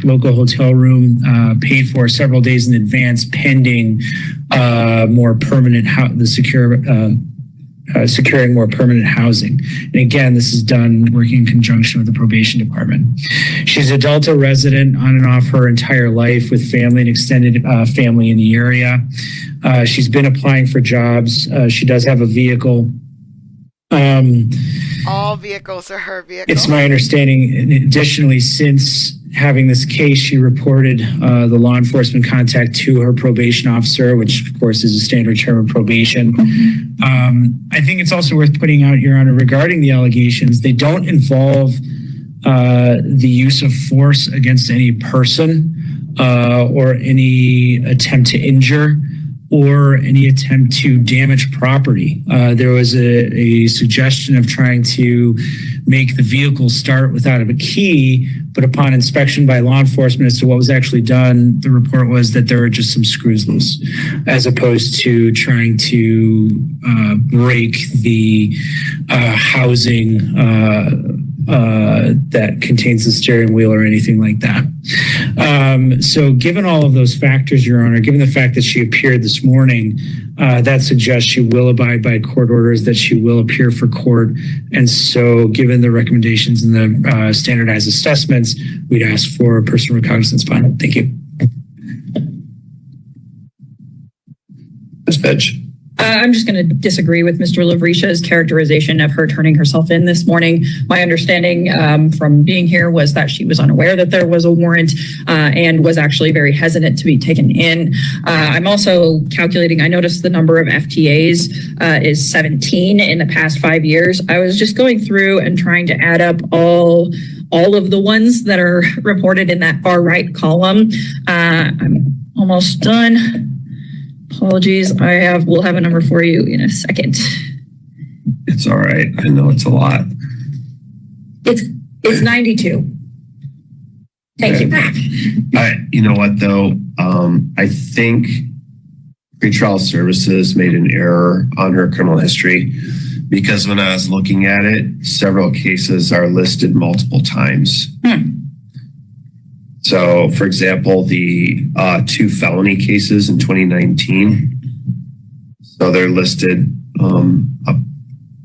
local hotel room paid for several days in advance pending more permanent securing more permanent housing. And again, this is done working in conjunction with the probation department. She's a Delta resident on and off her entire life with family and extended family in the area. She's been applying for jobs. She does have a vehicle. All vehicles are her vehicles. It's my understanding, additionally, since having this case, she reported the law enforcement contact to her probation officer, which of course is a standard term of probation. I think it's also worth putting out, Your Honor, regarding the allegations, they don't involve the use of force against any person or any attempt to injure or any attempt to damage property. There was a suggestion of trying to make the vehicle start without a key, but upon inspection by law enforcement as to what was actually done, the report was that there were just some screws loose, as opposed to trying to break the housing that contains the steering wheel or anything like that. So given all of those factors, Your Honor, given the fact that she appeared this morning, that suggests she will abide by court orders, that she will appear for court. And so given the recommendations in the standardized assessments, we'd ask for a personal recognizance bond. Thank you. Ms. Bench. I'm just going to disagree with Mr. Lavrisha's characterization of her turning herself in this morning. My understanding from being here was that she was unaware that there was a warrant and was actually very hesitant to be taken in. I'm also calculating, I noticed the number of FTAs is 17 in the past 5 years. I was just going through and trying to add up all of the ones that are reported in that far right column. I'm almost done. Apologies, we'll have a number for you in a second. It's all right. I know it's a lot. It's 92. Thank you. You know what though? I think pretrial services made an error on her criminal history because when I was looking at it, several cases are listed multiple times. So, for example, the 2 felony cases in 2019. So they're listed up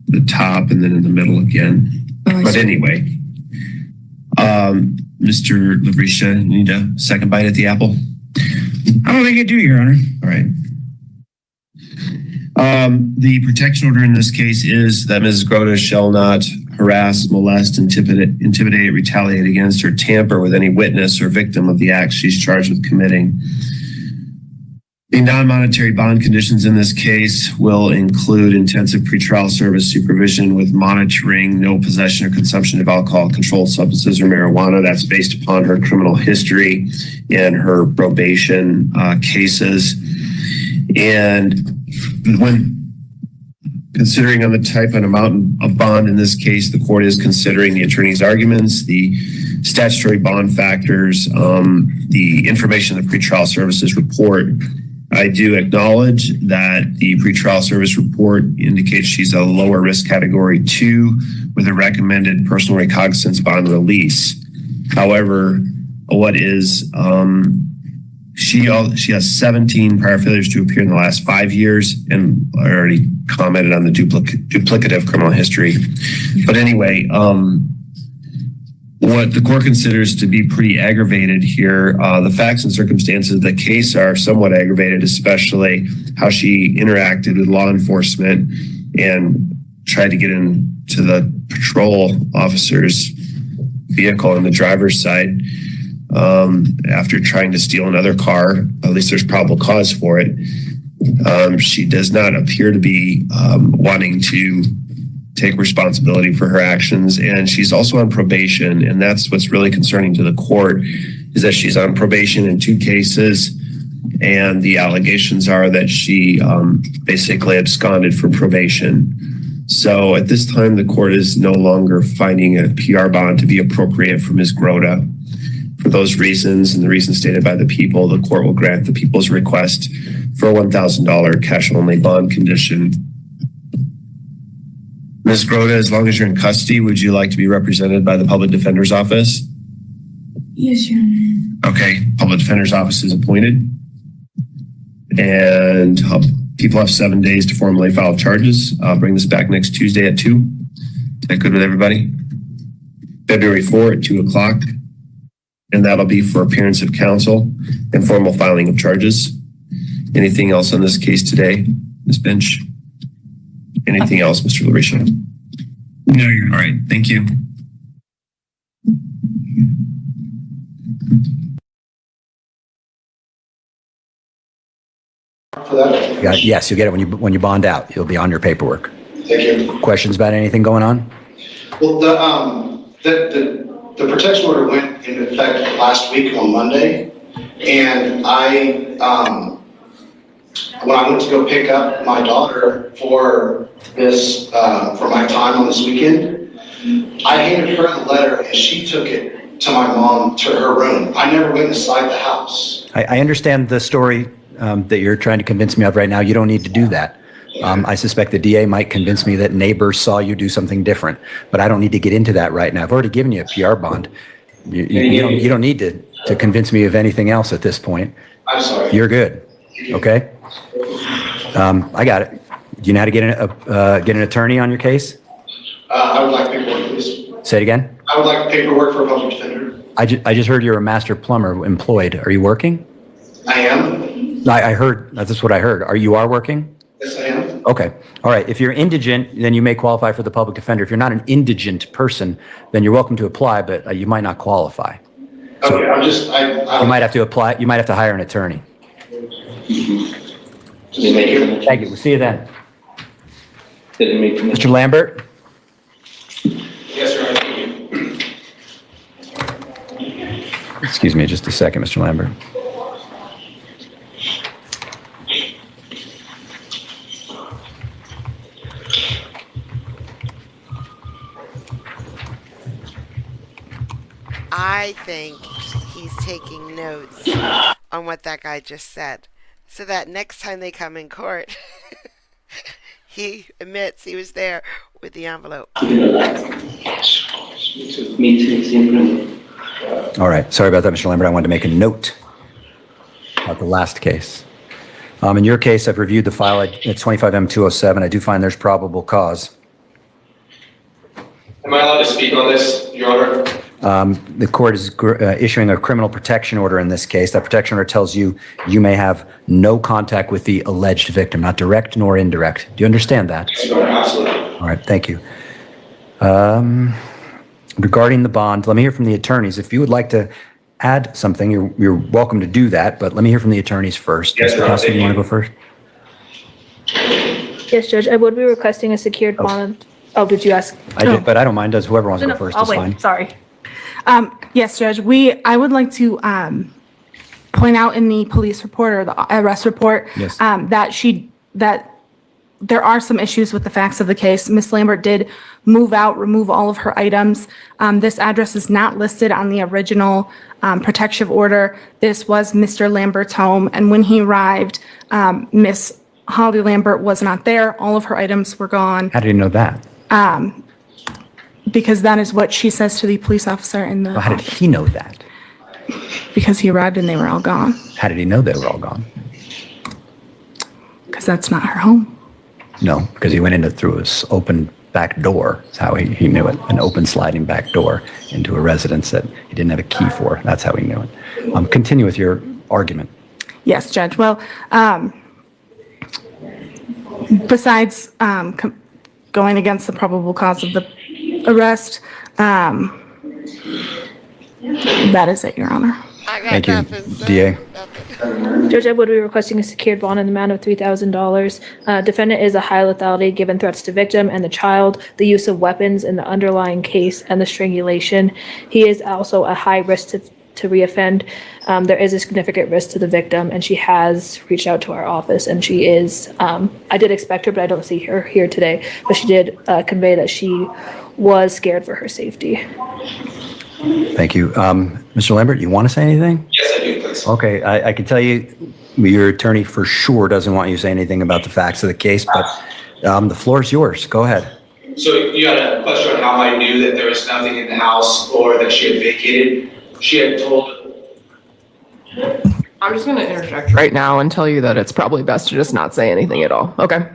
the top and then in the middle again. But anyway, Mr. Lavrisha, you need a second bite at the apple? I don't think I do, Your Honor. All right. The protection order in this case is that Mrs. Grota shall not harass, molest, intimidate, retaliate against, or tamper with any witness or victim of the acts she's charged with committing. The non-monetary bond conditions in this case will include intensive pretrial service supervision with monitoring, no possession or consumption of alcohol, controlled substances, or marijuana. That's based upon her criminal history and her probation cases. And when considering on the type and amount of bond in this case, the court is considering the attorney's arguments, the statutory bond factors, the information in the pretrial services report. I do acknowledge that the pretrial service report indicates she's a lower risk category 2 with a recommended personal recognizance bond release. However, what is she has 17 prior failures to appear in the last 5 years, and I already commented on the duplicative criminal history. But anyway, what the court considers to be pretty aggravated here, the facts and circumstances of the case are somewhat aggravated, especially how she interacted with law enforcement and tried to get into the patrol officer's vehicle on the driver's side. After trying to steal another car, at least there's probable cause for it. She does not appear to be wanting to take responsibility for her actions, and she's also on probation, and that's what's really concerning to the court, is that she's on probation in 2 cases, and the allegations are that she basically absconded from probation. So at this time, the court is no longer finding a PR bond to be appropriate for Ms. Grota. For those reasons and the reasons stated by the people, the court will grant the people's request for a $1,000 cash-only bond condition. Ms. Grota, as long as you're in custody, would you like to be represented by the Public Defender's Office? Yes, Your Honor. Okay, Public Defender's Office is appointed. And people have 7 days to formally file charges. I'll bring this back next Tuesday at 2. Is that good with everybody? February 4 at 2 o'clock. And that'll be for appearance of counsel and formal filing of charges. Anything else on this case today, Ms. Bench? Anything else, Mr. Larisha? No, Your Honor. All right, thank you. For that? Yes, you'll get it when you bond out. It'll be on your paperwork. Thank you. Questions about anything going on? Well, the protection order went into effect last week on Monday, and when I went to go pick up my daughter for this, for my time on this weekend, I handed her the letter and she took it to my mom to her room. I never went inside the house. I understand the story that you're trying to convince me of right now. You don't need to do that. I suspect the DA might convince me that neighbors saw you do something different, but I don't need to get into that right now. I've already given you a PR bond. You don't need to convince me of anything else at this point. I'm sorry. You're good. Okay. I got it. Do you know how to get an attorney on your case? I would like paperwork, please. Say it again. I would like paperwork for a public defender. I just heard you're a master plumber employed. Are you working? I am. I heard. That's what I heard. You are working? Yes, I am. Okay. All right. If you're indigent, then you may qualify for the public defender. If you're not an indigent person, then you're welcome to apply, but you might not qualify. So Okay, you might have to apply. You might have to hire an attorney. Thank you. Thank you. We'll see you then. Didn't make Mr. Lambert? Yes, sir. Thank you. Excuse me just a second, Mr. Lambert. I think he's taking notes on what that guy just said, so that next time they come in court, he admits he was there with the envelope. All right. Sorry about that, Mr. Lambert. I wanted to make a note about the last case. In your case, I've reviewed the file. It's 25M207. I do find there's probable cause. Am I allowed to speak on this, Your Honor? The court is issuing a criminal protection order in this case. That protection order tells you you may have no contact with the alleged victim, not direct nor indirect. Do you understand that? Yes, Your Honor, absolutely. All right, thank you. Regarding the bond, let me hear from the attorneys. If you would like to add something, you're welcome to do that, but let me hear from the attorneys first. Yes, Your Honor, Mr. Costa, you want to go first? Yes, Judge, I would be requesting a secured bond. Oh, did you ask? I did, but I don't mind. Does whoever wants to No, go first I'll is wait. fine. Sorry. Yes, Judge. I would like to point out in the police report or the arrest report Yes. that there are some issues with the facts of the case. Ms. Lambert did remove all of her items. This address is not listed on the original protective order. This was Mr. Lambert's home, and when he arrived, Miss Holly Lambert was not there. All of her items were gone. How did you know that? Because that is what she says to the police officer in the. Well, how did he know that? Because he arrived and they were all gone. How did he know they were all gone? Because that's not her home. No, because he went in through his open back door. That's how he knew it. An open sliding back door into a residence that he didn't have a key for. That's how he knew it. Continue with your argument. Yes, Judge. Well, besides going against the probable cause of the arrest, that is it, Your Honor. Thank you, DA. Judge, I would be requesting a secured bond in the amount of $3,000. Defendant is a high lethality given threats to victim and the child, the use of weapons in the underlying case, and the strangulation. He is also a high risk to reoffend. There is a significant risk to the victim, and she has reached out to our office, and she is, I did expect her, but I don't see her here today, but she did convey that she was scared for her safety. Thank you. Mr. Lambert, you want to say anything? Yes, I do, please. Okay, I can tell you your attorney for sure doesn't want you to say anything about the facts of the case, but the floor is yours. Go ahead. So you had a question on how I knew that there was nothing in the house or that she had vacated. She had told. I'm just going to interject right now and tell you that it's probably best to just not say anything at all. Okay.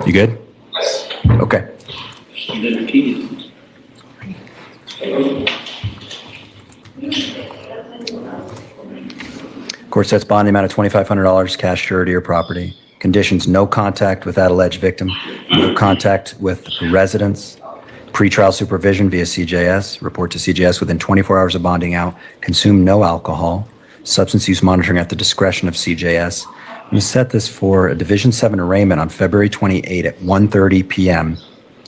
You good? Yes. Okay. Court sets bond in the amount of $2,500, cash surety or property. Conditions: no contact with that alleged victim, no contact with residents, pretrial supervision via CJS, report to CJS within 24 hours of bonding out, consume no alcohol, substance use monitoring at the discretion of CJS. I'm going to set this for a Division 7 arraignment on February 28 at 1:30 p.m.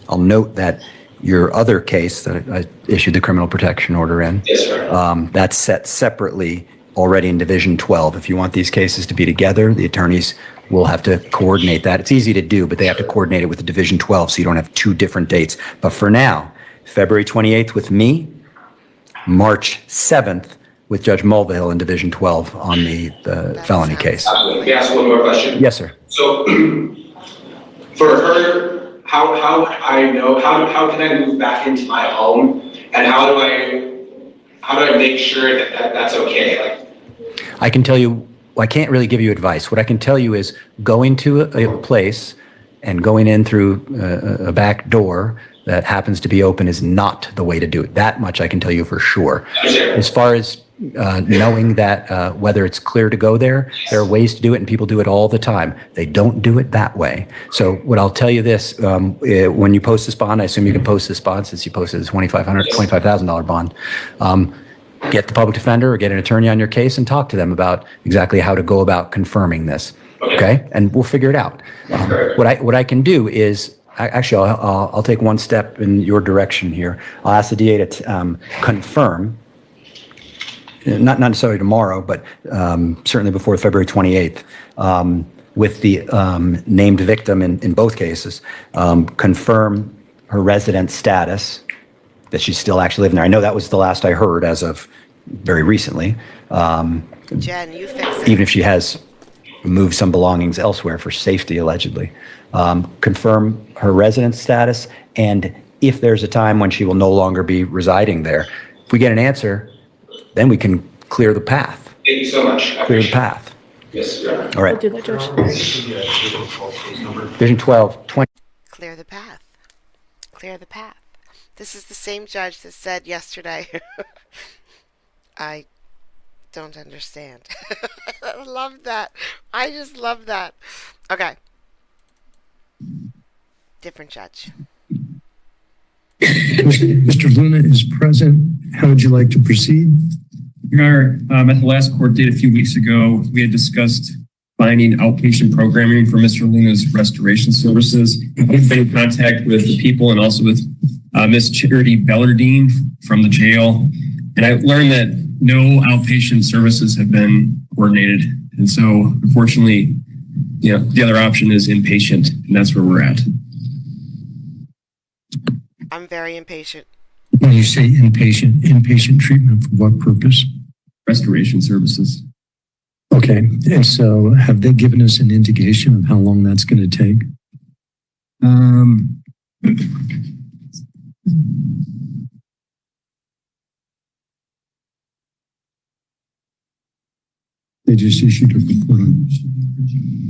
I'll note that your other case that I issued the criminal protection order in, Yes, sir. that's set separately already in Division 12. If you want these cases to be together, the attorneys will have to coordinate that. It's easy to do, but they have to coordinate it with the Division 12 so you don't have two different dates. But for now, February 28th with me, March 7th with Judge Mulvihill in Division 12 on the felony case. Absolutely. May I ask one more question? Yes, sir. So for her, how would I know, how can I move back into my home, and how do I make sure that that's okay? Like, I can tell you, I can't really give you advice. What I can tell you is going to a place and going in through a back door, that happens to be open is not the way to do it. That much I can tell you for sure. As far as knowing that whether it's clear to go there are ways to do it, and people do it all the time. They don't do it that way. So what I'll tell you this, when you post this bond, I assume you can post this bond since you posted a $25,000 bond. Get the public defender or get an attorney on your case and talk to them about exactly how to go about confirming this. Okay? And we'll figure it out. What I can do is, actually, I'll take one step in your direction here. I'll ask the DA to confirm, not necessarily tomorrow, but certainly before February 28th, with the named victim in both cases, confirm her resident status, that she's still actually living there. I know that was the last I heard as of very recently. Jen, you fix it. Even if she has moved some belongings elsewhere for safety, allegedly. Confirm her resident status, and if there's a time when she will no longer be residing there. If we get an answer, then we can clear the path. Thank you so much. Clear the path. Yes, Your Honor. All right. Do that, Judge. Vision 12, 20. Clear the path. Clear the path. This is the same judge that said yesterday, I don't understand. I love that. I just love that. Okay. Different judge. Mr. Luna is present. How would you like to proceed? Your Honor, at the last court date a few weeks ago, we had discussed finding outpatient programming for Mr. Luna's restoration services. We've been in contact with the people and also with Ms. Charity Bellardine from the jail. And I learned that no outpatient services have been coordinated. And so, unfortunately, the other option is inpatient, and that's where we're at. I'm very impatient. When you say inpatient treatment, for what purpose? Restoration services. Okay, and so have they given us an indication of how long that's going to take? They just issued a report on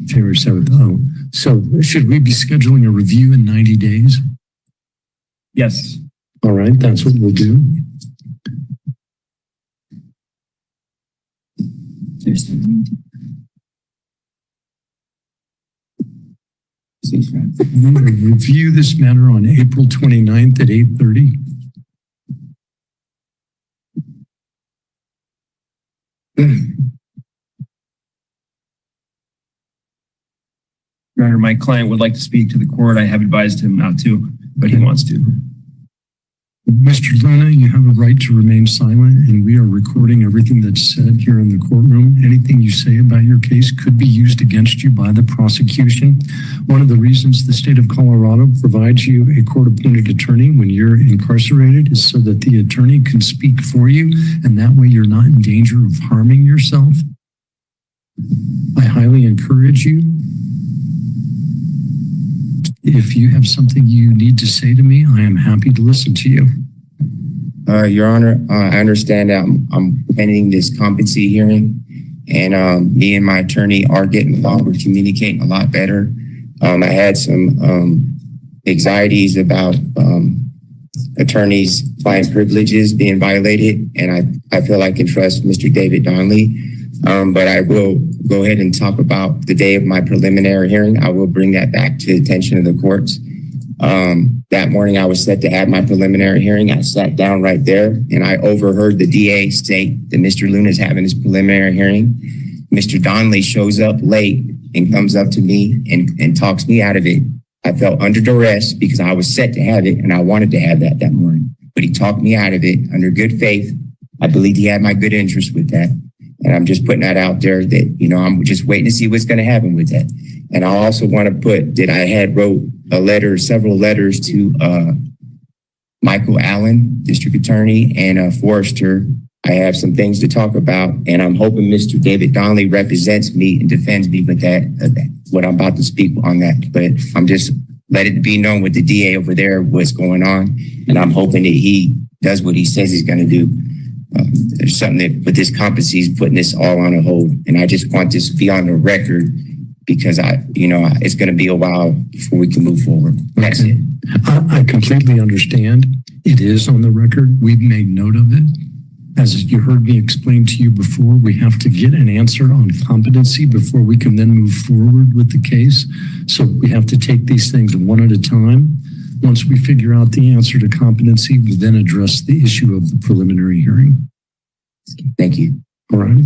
February 7th. Oh, so should we be scheduling a review in 90 days? Yes. All right, that's what we'll do. We're going to review this matter on April 29th at 8:30. Your Honor, my client would like to speak to the court. I have advised him not to, but he wants to. Mr. Luna, you have a right to remain silent, and we are recording everything that's said here in the courtroom. Anything you say about your case could be used against you by the prosecution. One of the reasons the state of Colorado provides you a court-appointed attorney when you're incarcerated is so that the attorney can speak for you, and that way you're not in danger of harming yourself. I highly encourage you. If you have something you need to say to me, I am happy to listen to you. Your Honor, I understand that I'm pending this competency hearing, and me and my attorney are getting along. We're communicating a lot better. I had some anxieties about attorneys' client privileges being violated, and I feel I can trust Mr. David Donnelly. But I will go ahead and talk about the day of my preliminary hearing. I will bring that back to the attention of the courts. That morning I was set to have my preliminary hearing. I sat down right there and I overheard the DA state that Mr. Luna is having his preliminary hearing. Mr. Donnelly shows up late and comes up to me and talks me out of it. I felt under duress because I was set to have it and I wanted to have that morning. But he talked me out of it under good faith. I believed he had my good interest with that. And I'm just putting that out there that, I'm just waiting to see what's going to happen with that. And I also want to put that I had wrote several letters to Michael Allen, district attorney, and Forrester. I have some things to talk about, and I'm hoping Mr. David Donnelly represents me and defends me with that, what I'm about to speak on that. But I'm just let it be known with the DA over there what's going on, and I'm hoping that he does what he says he's going to do. There's something that with this competency is putting this all on a hold, and I just want this to be on the record because it's going to be a while before we can move forward. That's it. I completely understand. It is on the record. We've made note of it. As you heard me explain to you before, we have to get an answer on competency before we can then move forward with the case. So we have to take these things one at a time. Once we figure out the answer to competency, we then address the issue of the preliminary hearing. Thank you. All right.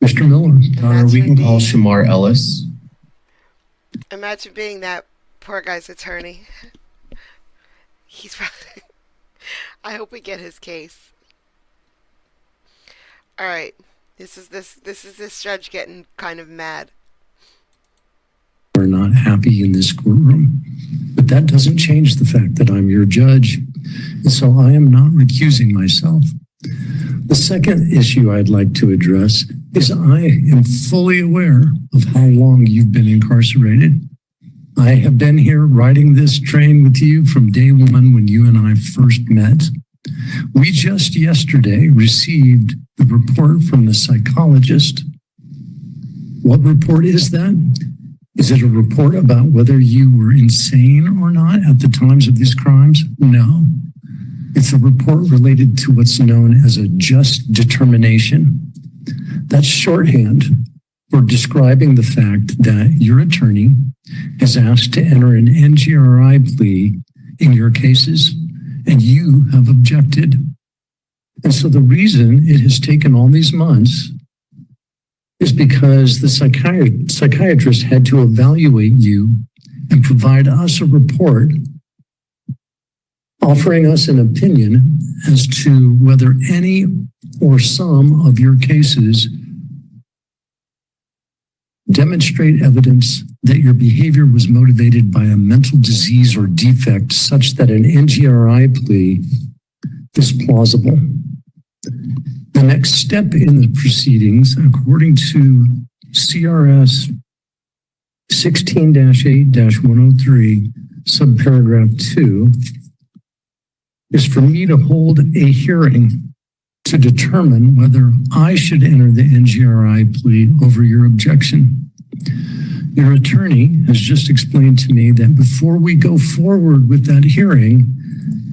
Mr. Miller. We can call Shamar Ellis. Imagine being that poor guy's attorney. He's probably, I hope we get his case. All right. This is this judge getting kind of mad. We're not happy in this courtroom, but that doesn't change the fact that I'm your judge. And so I am not recusing myself. The second issue I'd like to address is I am fully aware of how long you've been incarcerated. I have been here riding this train with you from day one when you and I first met. We just yesterday received the report from the psychologist. What report is that? Is it a report about whether you were insane or not at the times of these crimes? No. It's a report related to what's known as a just determination. That's shorthand for describing the fact that your attorney has asked to enter an NGRI plea in your cases, and you have objected. And so the reason it has taken all these months is because the psychiatrist had to evaluate you and provide us a report offering us an opinion as to whether any or some of your cases demonstrate evidence that your behavior was motivated by a mental disease or defect such that an NGRI plea is plausible. The next step in the proceedings, according to CRS 16-8-103, subparagraph 2, is for me to hold a hearing to determine whether I should enter the NGRI plea over your objection. Your attorney has just explained to me that before we go forward with that hearing,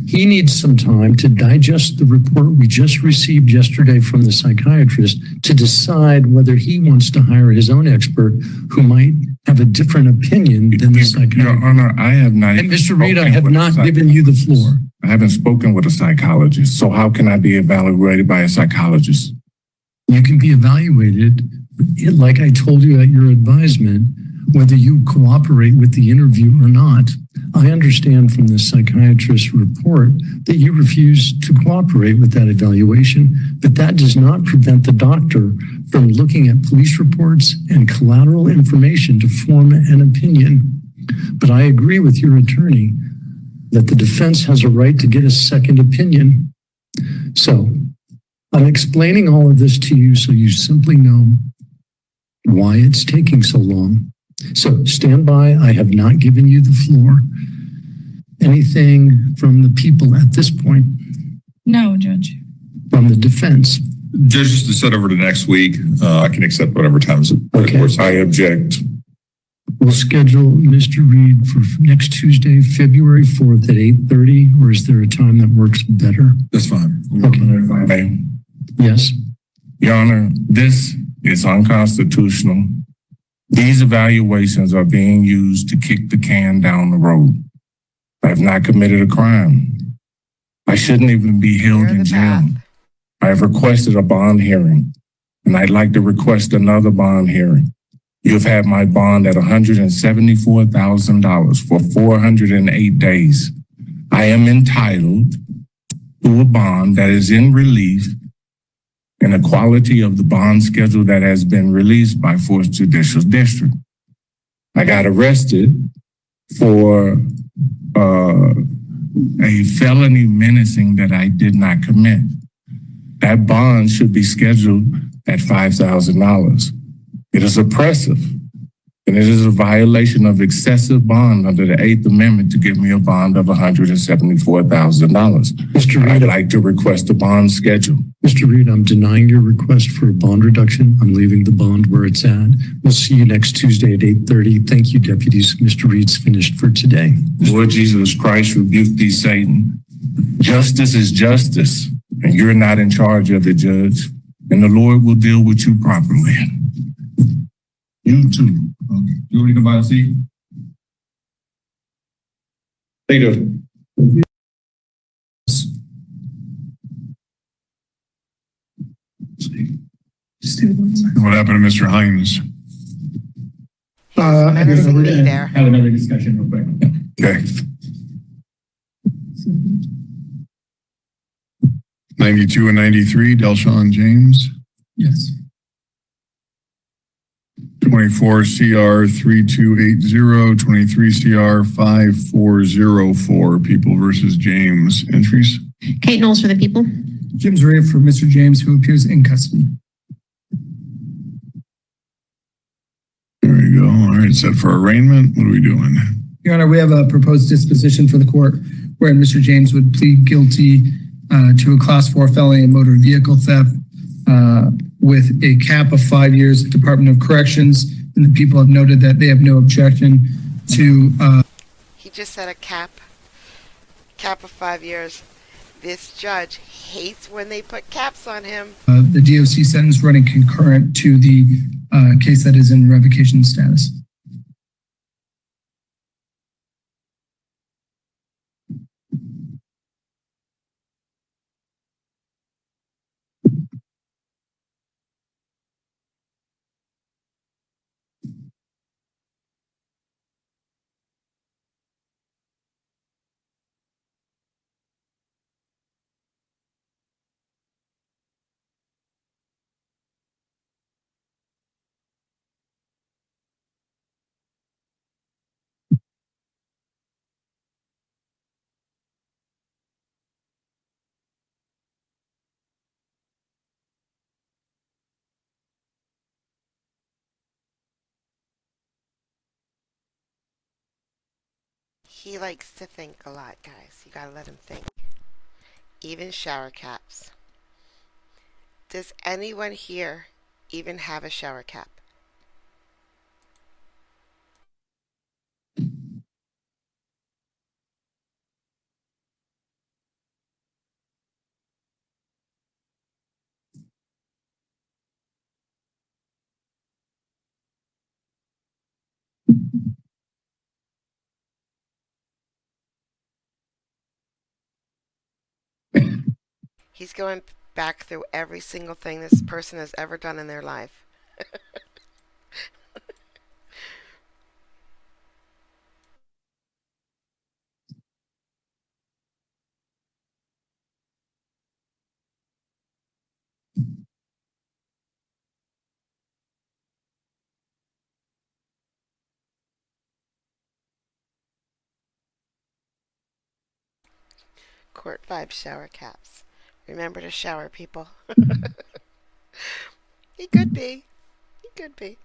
he needs some time to digest the report we just received yesterday from the psychiatrist to decide whether he wants to hire his own expert who might have a different opinion than the psychiatrist. Your Honor, I have not. And Mr. Reed, I have not given you the floor. I haven't spoken with a psychologist, so how can I be evaluated by a psychologist? You can be evaluated, like I told you at your advisement, whether you cooperate with the interview or not. I understand from the psychiatrist's report that you refuse to cooperate with that evaluation, but that does not prevent the doctor from looking at police reports and collateral information to form an opinion. But I agree with your attorney that the defense has a right to get a second opinion. So I'm explaining all of this to you so you simply know why it's taking so long. So stand by. I have not given you the floor. Anything from the people at this point? No, Judge. From the defense? Judge, just to set over to next week, I can accept whatever times. Okay. Of course, I object. We'll schedule Mr. Reed for next Tuesday, February 4th at 8:30, or is there a time that works better? That's fine. Okay. Yes. Your Honor, this is unconstitutional. These evaluations are being used to kick the can down the road. I have not committed a crime. I shouldn't even be held in jail. I have requested a bond hearing, and I'd like to request another bond hearing. You've had my bond at $174,000 for 408 days. I am entitled to a bond that is in relief and the quality of the bond schedule that has been released by 4th Judicial District. I got arrested for a felony menacing that I did not commit. That bond should be scheduled at $5,000. It is oppressive And it is a violation of excessive bond under the Eighth Amendment to give me a bond of $174,000. Mr. I'd Reed, like to request a bond schedule. Mr. Reed, I'm denying your request for a bond reduction. I'm leaving the bond where it's at. We'll see you next Tuesday at 8:30. Thank you, deputies. Mr. Reed's finished for today. Lord Jesus Christ, rebuke thee, Satan. Justice is justice, and you're not in charge of it, Judge. And the Lord will deal with you properly. You too. Okay. You want to come by and see? How you doing? What happened to Mr. Hines? We're gonna there. Have another discussion real quick. Okay. 92 and 93, Delshawn James. Yes. 24 CR 3280, 23 CR 5404, People versus James. Entries? Kate Knowles for the people. Jim Zaria for Mr. James, who appears in custody. There we go. All right, set for arraignment. What are we doing? Your Honor, we have a proposed disposition for the court wherein Mr. James would plead guilty to a class 4 felony in motor vehicle theft with a cap of 5 years at Department of Corrections. And the people have noted that they have no objection to. He just said a cap of 5 years. This judge hates when they put caps on him. The DOC sentence running concurrent to the case that is in revocation status. He likes to think a lot, guys. You gotta let him think. Even shower caps. Does anyone here even have a shower cap? He's going back through every single thing this person has ever done in their life. Court vibe shower caps. Remember to shower, people. He could be. He could be.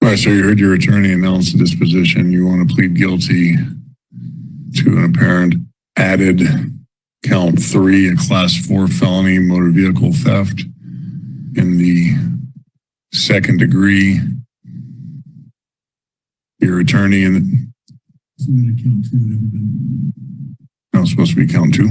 All right, so you heard your attorney announce the disposition. You want to plead guilty to an apparent added count 3, a class 4 felony motor vehicle theft in the 2nd degree. Your attorney and no, it's supposed to be count 2.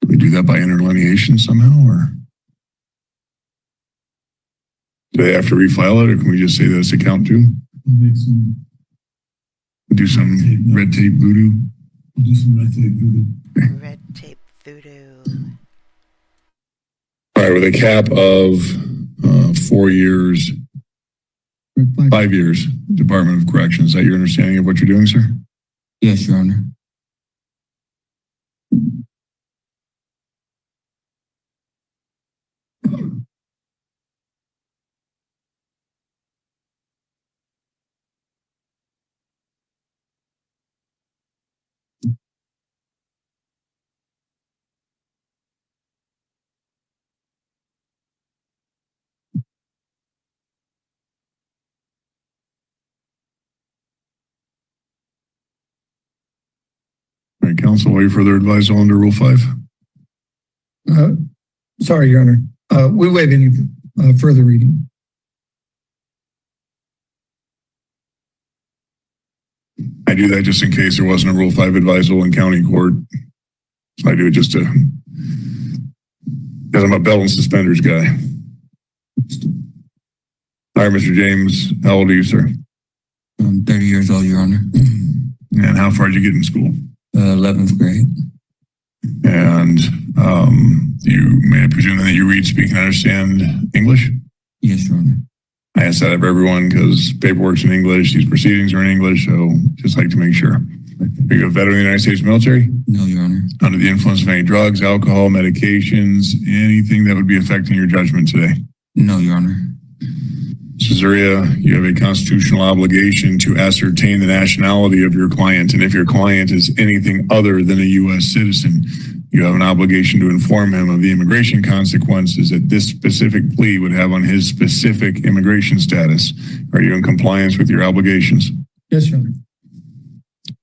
Do we do that by interlineation somehow, or do they have to refile it, or can we just say that's a count 2? Do some red tape voodoo. Red tape voodoo. All right, with a cap of 4 years 5 years, Department of Corrections. Is that your understanding of what you're doing, sir? Yes, Your Honor. All right, counsel, will you further advise under Rule 5? Sorry, Your Honor. We waive any further reading. I do that just in case there wasn't a Rule 5 advisal in county court. So I do it just to, because I'm a belt and suspenders guy. All right, Mr. James, how old are you, sir? I'm 30 years old, Your Honor. And how far did you get in school? 11th grade. And may I presume that you read, speak, and understand English? Yes, Your Honor. I ask that of everyone because paperwork's in English, these proceedings are in English, so just like to make sure. Are you a veteran of the United States military? No, Your Honor. Under the influence of any drugs, alcohol, medications, anything that would be affecting your judgment today? No, Your Honor. Caesarea, you have a constitutional obligation to ascertain the nationality of your client. And if your client is anything other than a U.S. citizen, you have an obligation to inform him of the immigration consequences that this specific plea would have on his specific immigration status. Are you in compliance with your obligations? Yes, Your Honor.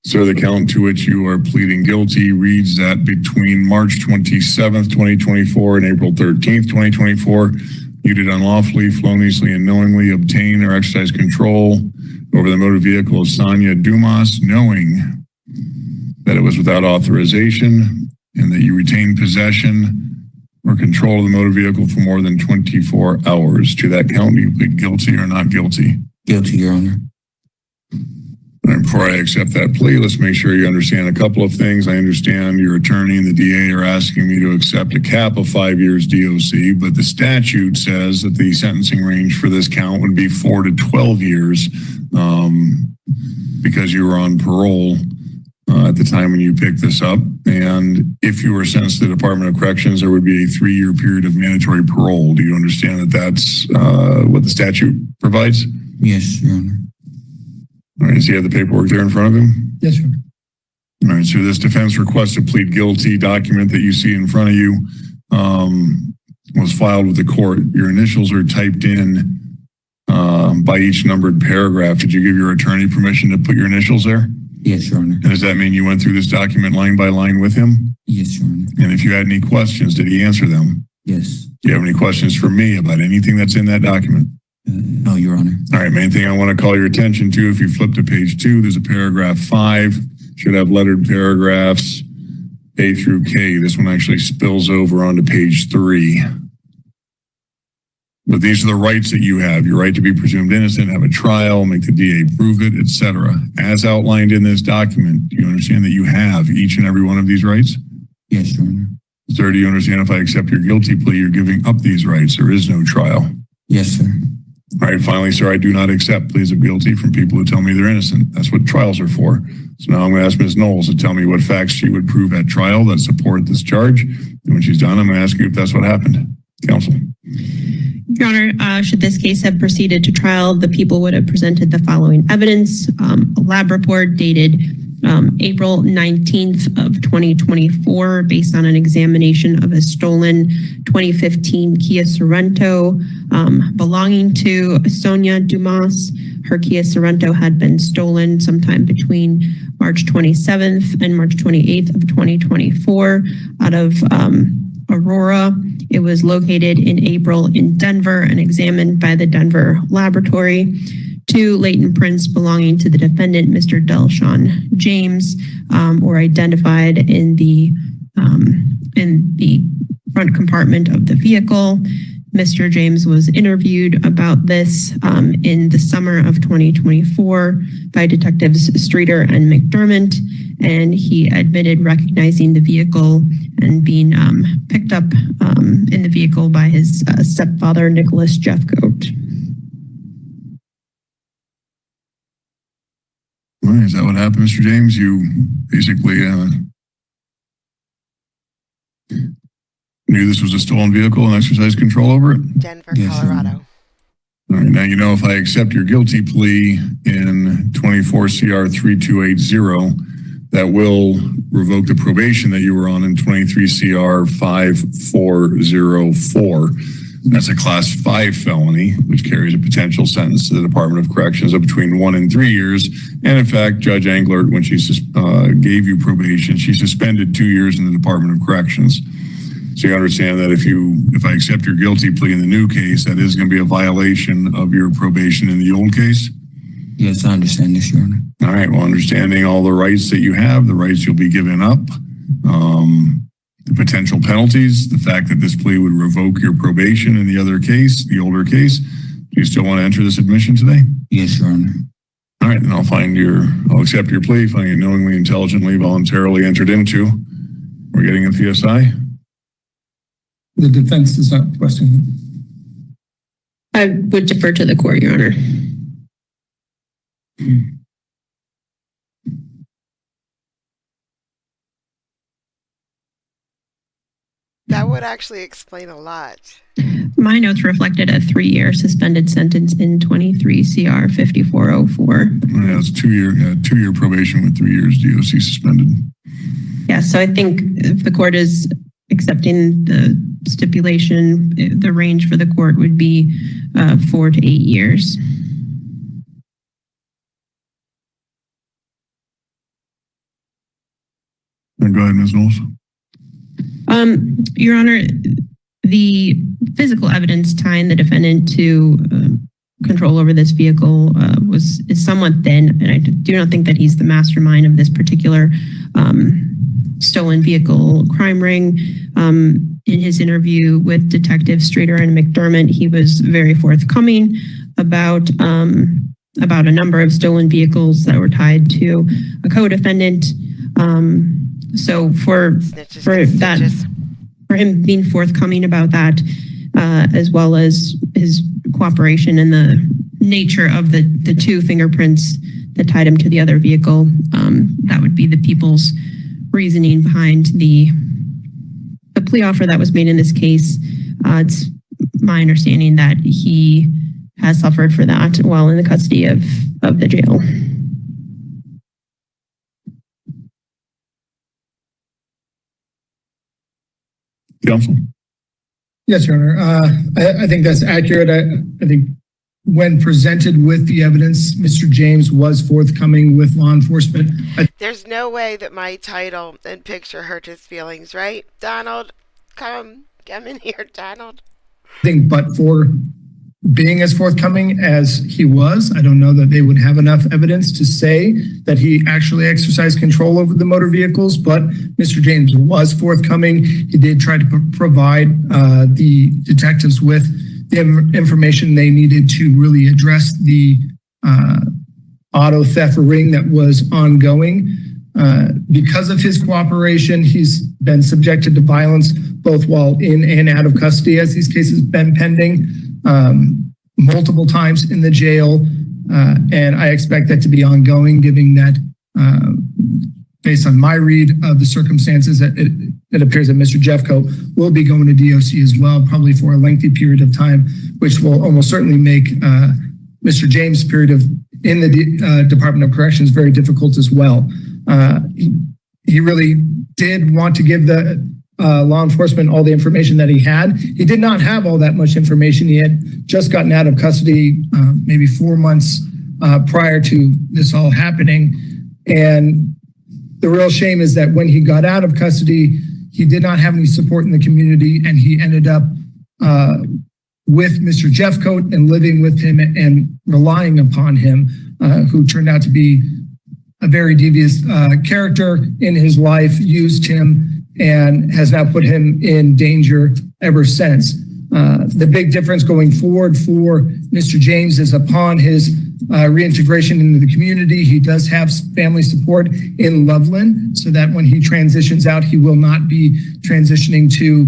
Sir, the count to which you are pleading guilty reads that between March 27th, 2024 and April 13th, 2024, you did unlawfully, feloniously, and knowingly obtain or exercise control over the motor vehicle of Sonia Dumas, knowing that it was without authorization and that you retained possession or control of the motor vehicle for more than 24 hours. To that count, do you plead guilty or not guilty? Guilty, Your Honor. And before I accept that plea, let's make sure you understand a couple of things. I understand your attorney and the DA are asking me to accept a cap of 5 years DOC, but the statute says that the sentencing range for this count would be 4 to 12 years because you were on parole at the time when you picked this up. And if you were sentenced to the Department of Corrections, there would be a 3-year period of mandatory parole. Do you understand that that's what the statute provides? Yes, Your Honor. All right, so you have the paperwork there in front of him? Yes, Your Honor. All right, so this defense request to plead guilty document that you see in front of you was filed with the court. Your initials are typed in by each numbered paragraph. Did you give your attorney permission to put your initials there? Yes, Your Honor. And does that mean you went through this document line by line with him? Yes, Your Honor. And if you had any questions, did he answer them? Yes. Do you have any questions for me about anything that's in that document? No, Your Honor. All right, main thing I want to call your attention to, if you flip to page 2, there's a paragraph 5, should have lettered paragraphs A through K. This one actually spills over onto page 3. But these are the rights that you have. Your right to be presumed innocent, have a trial, make the DA prove it, etc. As outlined in this document, do you understand that you have each and every one of these rights? Yes, Your Honor. Sir, do you understand if I accept your guilty plea, you're giving up these rights? There is no trial. Yes, sir. All right, finally, sir, I do not accept pleas of guilty from people who tell me they're innocent. That's what trials are for. So now I'm going to ask Ms. Knowles to tell me what facts she would prove at trial that support this charge. And when she's done, I'm going to ask you if that's what happened. Counsel. Your Honor, should this case have proceeded to trial, the people would have presented the following evidence. A lab report dated April 19th of 2024 based on an examination of a stolen 2015 Kia Sorento belonging to Sonia Dumas. Her Kia Sorento had been stolen sometime between March 27th and March 28th of 2024 out of Aurora. It was located in April in Denver and examined by the Denver laboratory. 2 latent prints belonging to the defendant, Mr. Delshawn James, were identified in the front compartment of the vehicle. Mr. James was interviewed about this in the summer of 2024 by Detectives Streeter and McDermott, and he admitted recognizing the vehicle and being picked up in the vehicle by his stepfather, Nicholas Jeffcoat. All right, is that what happened, Mr. James? You basically knew this was a stolen vehicle and exercised control over it? Denver, Colorado. All right, now you know if I accept your guilty plea in 24 CR 3280, that will revoke the probation that you were on in 23 CR 5404. That's a class 5 felony, which carries a potential sentence to the Department of Corrections of between 1 and 3 years. And in fact, Judge Englert, when she gave you probation, she suspended 2 years in the Department of Corrections. So you understand that if I accept your guilty plea in the new case, that is going to be a violation of your probation in the old case? Yes, I understand this, Your Honor. All right, well, understanding all the rights that you have, the rights you'll be giving up, the potential penalties, the fact that this plea would revoke your probation in the other case, the older case, do you still want to enter this admission today? Yes, Your Honor. All right, then I'll accept your plea, finding it knowingly, intelligently, voluntarily entered into. We're getting a PSI. The defense is not questioning. I would defer to the court, Your Honor. That would actually explain a lot. My notes reflected a 3-year suspended sentence in 23 CR 5404. Yeah, it's 2 year probation with 3 years DOC suspended. Yeah, so I think if the court is accepting the stipulation, the range for the court would be 4 to 8 years. Go ahead, Ms. Knowles. Your Honor, the physical evidence tying the defendant to control over this vehicle is somewhat thin, and I do not think that he's the mastermind of this particular stolen vehicle crime ring. In his interview with Detective Streeter and McDermott, he was very forthcoming about a number of stolen vehicles that were tied to a co-defendant. So for him being forthcoming about that, as well as his cooperation and the nature of the 2 fingerprints that tied him to the other vehicle, that would be the people's reasoning behind the plea offer that was made in this case. It's my understanding that he has suffered for that while in the custody of the jail. Counsel? Yes, Your Honor. I think that's accurate. I think when presented with the evidence, Mr. James was forthcoming with law enforcement. There's no way that my title and picture hurt his feelings, right? Donald, come in here, Donald. I think, but for being as forthcoming as he was, I don't know that they would have enough evidence to say that he actually exercised control over the motor vehicles, but Mr. James was forthcoming. He did try to provide the detectives with the information they needed to really address the auto theft ring that was ongoing. Because of his cooperation, he's been subjected to violence both while in and out of custody as these cases have been pending. Multiple times in the jail, and I expect that to be ongoing, given that based on my read of the circumstances, it appears that Mr. Jeffcoat will be going to DOC as well, probably for a lengthy period of time, which will almost certainly make Mr. James' period in the Department of Corrections very difficult as well. He really did want to give the law enforcement all the information that he had. He did not have all that much information. He had just gotten out of custody maybe 4 months prior to this all happening. And the real shame is that when he got out of custody, he did not have any support in the community, and he ended up with Mr. Jeffcoat and living with him and relying upon him, who turned out to be a very devious character in his life, used him, and has now put him in danger ever since. The big difference going forward for Mr. James is upon his reintegration into the community, he does have family support in Loveland, so that when he transitions out, he will not be transitioning to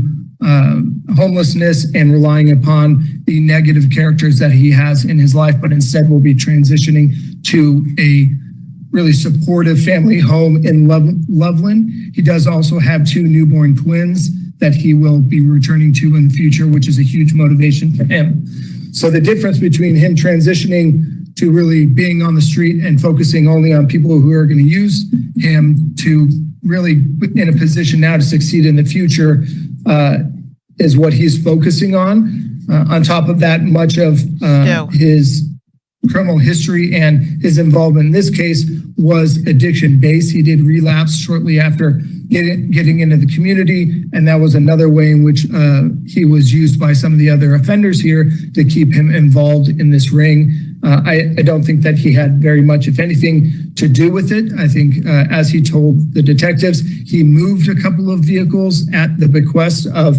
homelessness and relying upon the negative characters that he has in his life, but instead will be transitioning to a really supportive family home in Loveland. He does also have 2 newborn twins that he will be returning to in the future, which is a huge motivation for him. So the difference between him transitioning to really being on the street and focusing only on people who are going to use him to really in a position now to succeed in the future is what he's focusing on. On top of that, much of his criminal history and his involvement in this case was addiction based. He did relapse shortly after getting into the community, and that was another way in which he was used by some of the other offenders here to keep him involved in this ring. I don't think that he had very much, if anything, to do with it. I think, as he told the detectives, he moved a couple of vehicles at the bequest of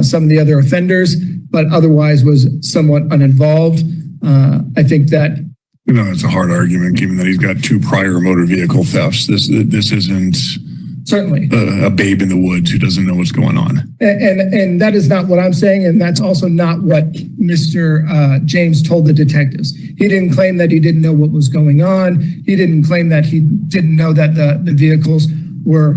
some of the other offenders, but otherwise was somewhat uninvolved. I think that it's a hard argument given that he's got 2 prior motor vehicle thefts. This isn't certainly a babe in the woods who doesn't know what's going on. And that is not what I'm saying, and that's also not what Mr. James told the detectives. He didn't claim that he didn't know what was going on. He didn't claim that he didn't know that the vehicles were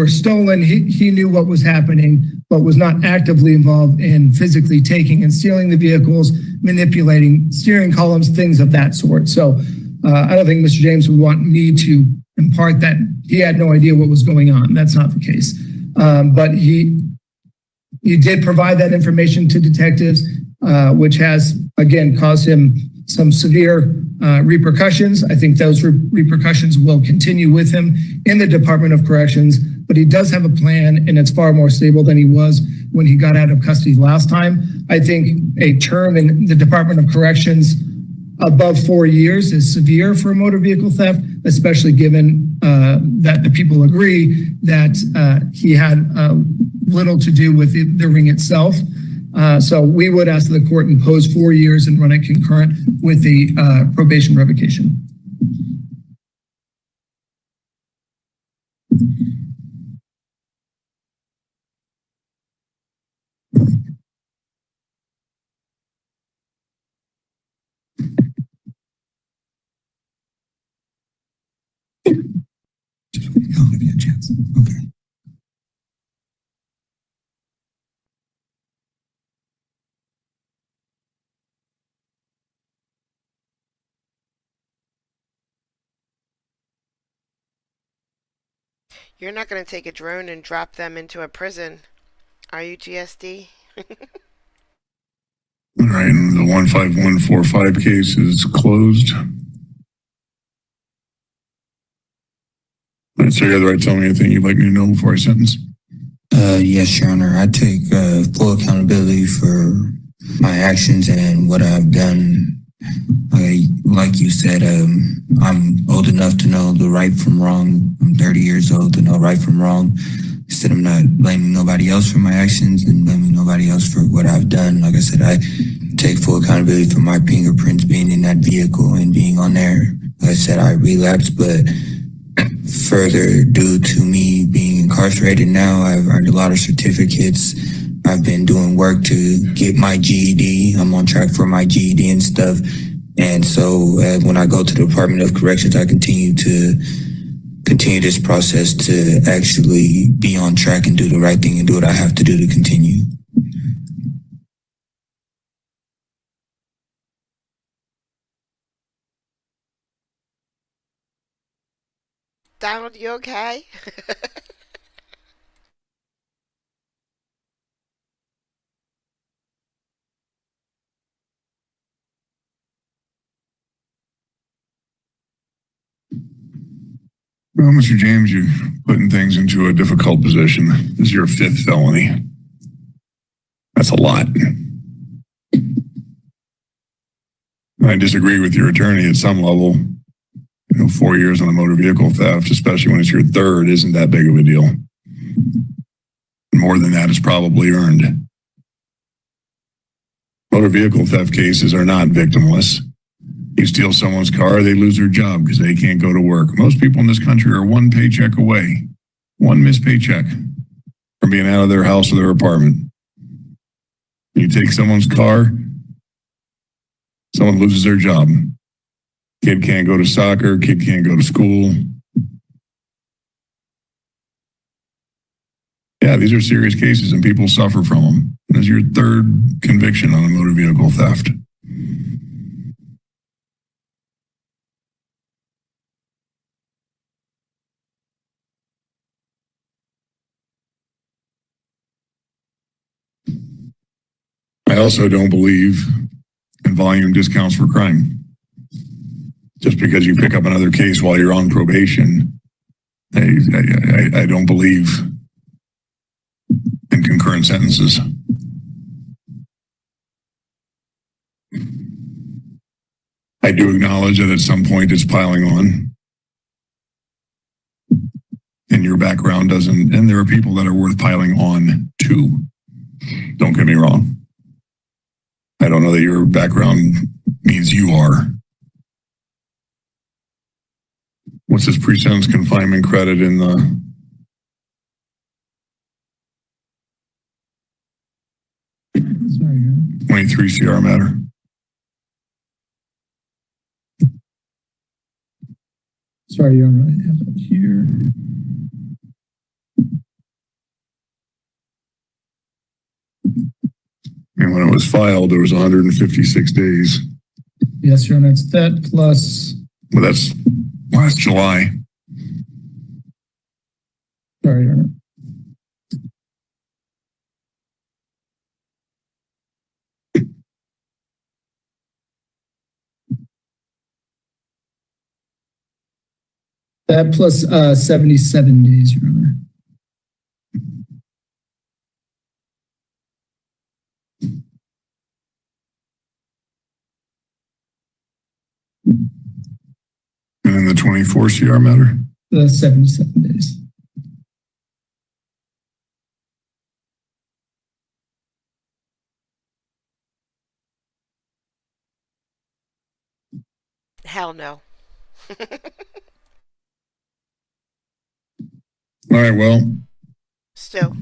stolen. He knew what was happening, but was not actively involved in physically taking and stealing the vehicles, manipulating steering columns, things of that sort. So I don't think Mr. James would want me to impart that he had no idea what was going on. That's not the case. But he did provide that information to detectives, which has, again, caused him some severe repercussions. I think those repercussions will continue with him in the Department of Corrections, but he does have a plan, and it's far more stable than he was when he got out of custody last time. I think a term in the Department of Corrections above 4 years is severe for motor vehicle theft, especially given that the people agree that he had little to do with the ring itself. So we would ask the court impose 4 years and run it concurrent with the probation revocation. I'll give you a chance. Okay. You're not going to take a drone and drop them into a prison, are you, GSD? All right, the 15145 case is closed. All right, so you have the right to tell me anything you'd like me to know before I sentence? Yes, Your Honor. I take full accountability for my actions and what I've done. Like you said, I'm old enough to know the right from wrong. I'm 30 years old to know right from wrong. Instead, I'm not blaming nobody else for my actions and blaming nobody else for what I've done. Like I said, I take full accountability for my fingerprints being in that vehicle and being on there. Like I said, I relapsed, but further due to me being incarcerated now, I've earned a lot of certificates. I've been doing work to get my GED. I'm on track for my GED and stuff. And so when I go to the Department of Corrections, I continue this process to actually be on track and do the right thing and do what I have to do to continue. Donald, you okay? Well, Mr. James, you're putting things into a difficult position. This is your 5th felony. That's a lot. I disagree with your attorney at some level. 4 years on a motor vehicle theft, especially when it's your 3rd, isn't that big of a deal. More than that is probably earned. Motor vehicle theft cases are not victimless. You steal someone's car, they lose their job because they can't go to work. Most people in this country are one paycheck away, one missed paycheck from being out of their house or their apartment. You take someone's car, someone loses their job. Can't Kid can't go to soccer, kid can't go to school. Yeah, these are serious cases and people suffer from them. This is your third conviction on a motor vehicle theft. I also don't believe in volume discounts for crime. Just because you pick up another case while you're on probation, I don't believe in concurrent sentences. I do acknowledge that at some point it's piling on. And your background doesn't, and there are people that are worth piling on to. Don't get me wrong. I don't know that your background means you are. What's this pre-sentence confinement credit in the 23 CR matter? Sorry, Your Honor, I have it here. And when it was filed, there was 156 days. Yes, Your Honor, it's that plus. Well, that's last July. Sorry, Your Honor. That plus 77 days, Your Honor. And in the 24 CR matter? The 77 days. Hell no. All right, well. Still.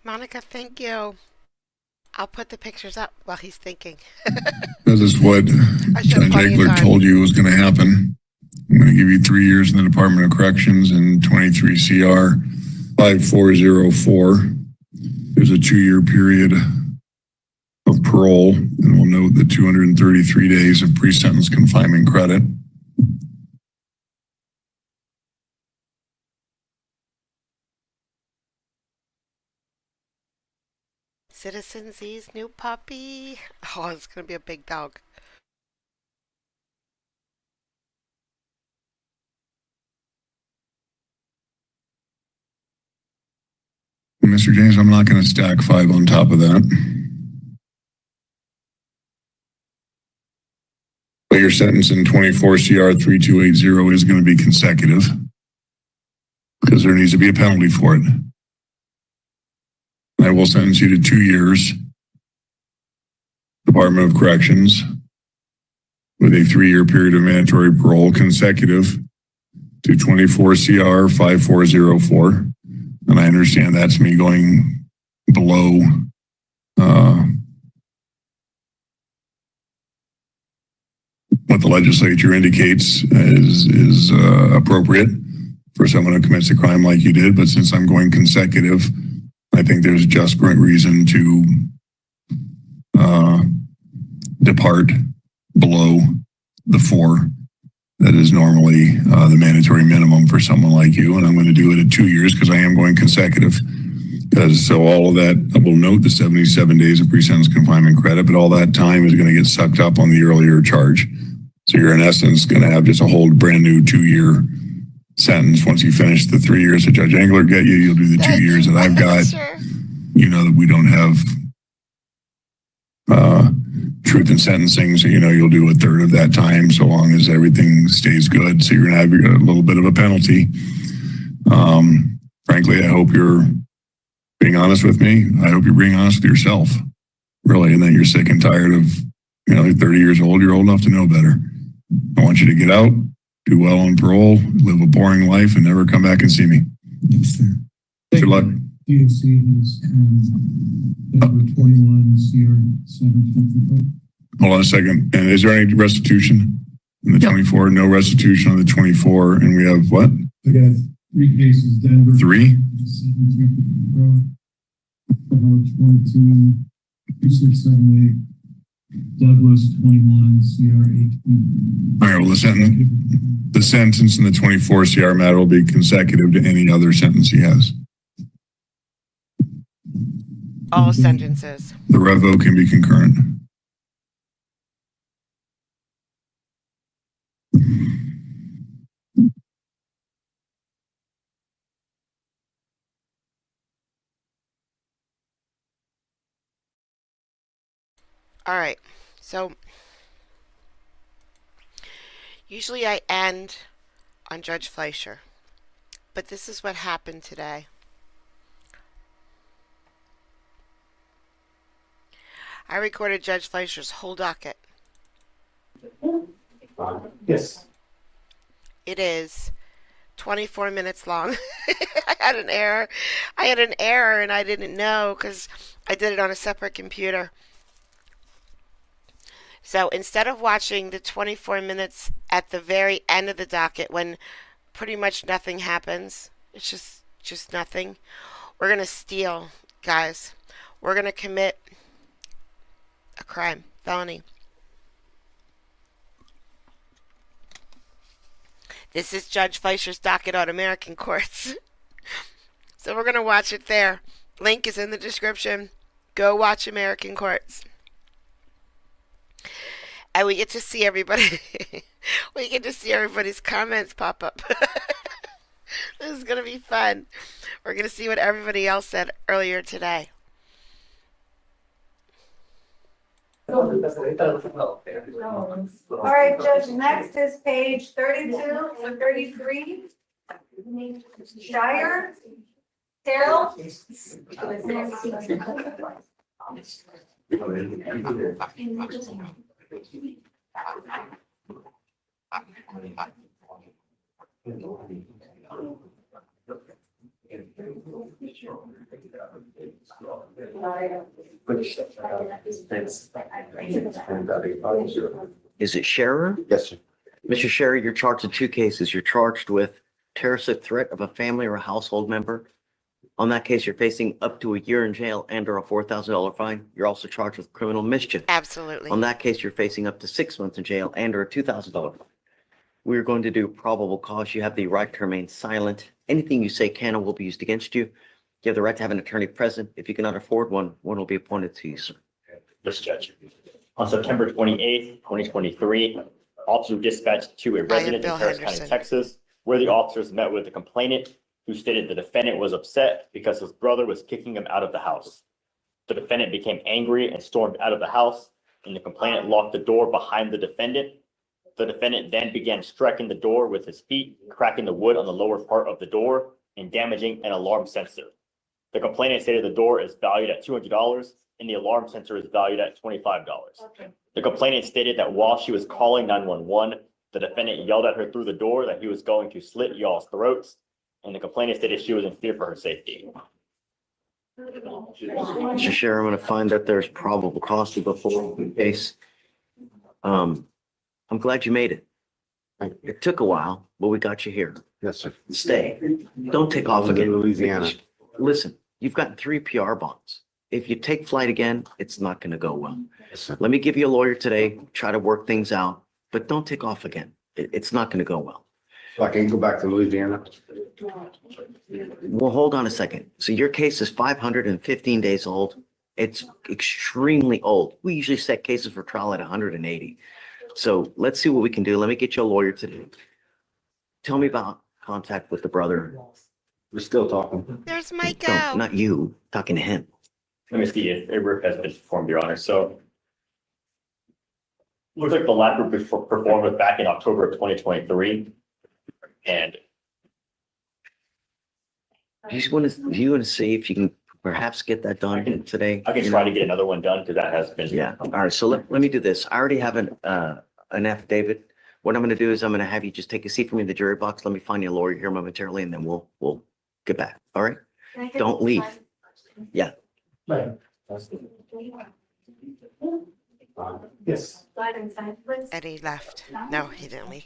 Monica, thank you. I'll put the pictures up while he's thinking. This is what Judge Egler told you was going to happen. I'm going to give you 3 years in the Department of Corrections and 23 CR 5404. There's a 2-year period of parole, and we'll note the 233 days of pre-sentence confinement credit. Citizen Z's new puppy. Oh, it's going to be a big dog. Mr. James, I'm not going to stack 5 on top of that. But your sentence in 24 CR 3280 is going to be consecutive because there needs to be a penalty for it. I will sentence you to 2 years, Department of Corrections, with a 3-year period of mandatory parole consecutive to 24 CR 5404. And I understand that's me going below what the legislature indicates is appropriate for someone who commits a crime like you did. But since I'm going consecutive, I think there's just great reason to depart below the 4 that is normally the mandatory minimum for someone like you. And I'm going to do it at 2 years because I am going consecutive. So all of that, I will note the 77 days of pre-sentence confinement credit, but all that time is going to get sucked up on the earlier charge. So you're in essence going to have just a whole brand new 2-year sentence. Once you finish the 3 years that Judge Engler get you, you'll do the 2 years that I've got. Sure. You know that we don't have truth in sentencing, so you know you'll do a third of that time so long as everything stays good. So you're gonna have a little bit of a penalty. Frankly, I hope you're being honest with me. I hope you're being honest with yourself, really, and that you're sick and tired of, you know, you're 30 years old, you're old enough to know better. I want you to get out, do well on parole, live a boring life, and never come back and see me. Yes, sir. Good luck. DOC is 21 CR 17. Hold on a second. And is there any restitution in the 24? No restitution on the 24. And we have what? I got 3 cases, Denver. 3? 22, 2678, Douglas 21, CR 18. All right, well, the sentence in the 24 CR matter will be consecutive to any other sentence he has. All sentences. The revo can be concurrent. All right, so usually I end on Judge Fleischer, but this is what happened today. I recorded Judge Fleischer's whole docket. Yes. It is 24 minutes long. I had an error. And I didn't know because I did it on a separate computer. So instead of watching the 24 minutes at the very end of the docket when pretty much nothing happens, it's just nothing, we're going to steal, guys. We're going to commit a crime, felony. This is Judge Fleischer's docket on American courts. So we're going to watch it there. Link is in the description. Go watch American courts. And we get to see everybody. We get to see everybody's comments pop up. This is going to be fun. We're going to see what everybody else said earlier today. All right, Judge, next is page 32 and 33. Shire. Terrell. Is it Scherer? Yes, sir. Mr. Scherer, you're charged with 2 cases. You're charged with terroristic threat of a family or a household member. On that case, you're facing up to a year in jail and or a $4,000 fine. You're also charged with criminal mischief. Absolutely. On that case, you're facing up to 6 months in jail and or a $2,000 fine. We're going to do probable cause. You have the right to remain silent. Anything you say can and will be used against you. You have the right to have an attorney present. If you cannot afford one, one will be appointed to you, sir. Yes, Judge. On September 28th, 2023, officers were dispatched to a residence in Harris County, Texas, where the officers met with the complainant, who stated the defendant was upset because his brother was kicking him out of the house. The defendant became angry and stormed out of the house, and the complainant locked the door behind the defendant. The defendant then began striking the door with his feet, cracking the wood on the lower part of the door and damaging an alarm sensor. The complainant stated the door is valued at $200 and the alarm sensor is valued at $25. Okay. The complainant stated that while she was calling 911, the defendant yelled at her through the door that he was going to slit y'all's throats, and the complainant stated she was in fear for her safety. Mr. Scherer, I'm going to find that there's probable cause to go forward with the case. I'm glad you made it. It took a while, but we got you here. Yes, sir. Stay. Don't take off again. Louisiana. Listen, you've gotten 3 PR bonds. If you take flight again, it's not going to go well. Yes, sir. Let me give you a lawyer today, try to work things out, but don't take off again. It's not going to go well. So I can go back to Louisiana? Well, hold on a second. So your case is 515 days old. It's extremely old. We usually set cases for trial at 180. So let's see what we can do. Let me get you a lawyer today. Tell me about contact with the brother. We're still talking. There's No, Miko. not you, talking to him. Let me see if a RIP has been performed, Your Honor. So looks like the lab group performed it back in October of 2023. And Do you want to see if you can perhaps get that done today? I can try to get another one done because that has been. Yeah, all right, so let me do this. I already have an affidavit. What I'm gonna do is I'm gonna have you just take a seat for me in the jury box. Let me find you a lawyer here momentarily, and then we'll get back, all right? Don't leave. Yeah. Yes. Eddie left. No, he didn't leave.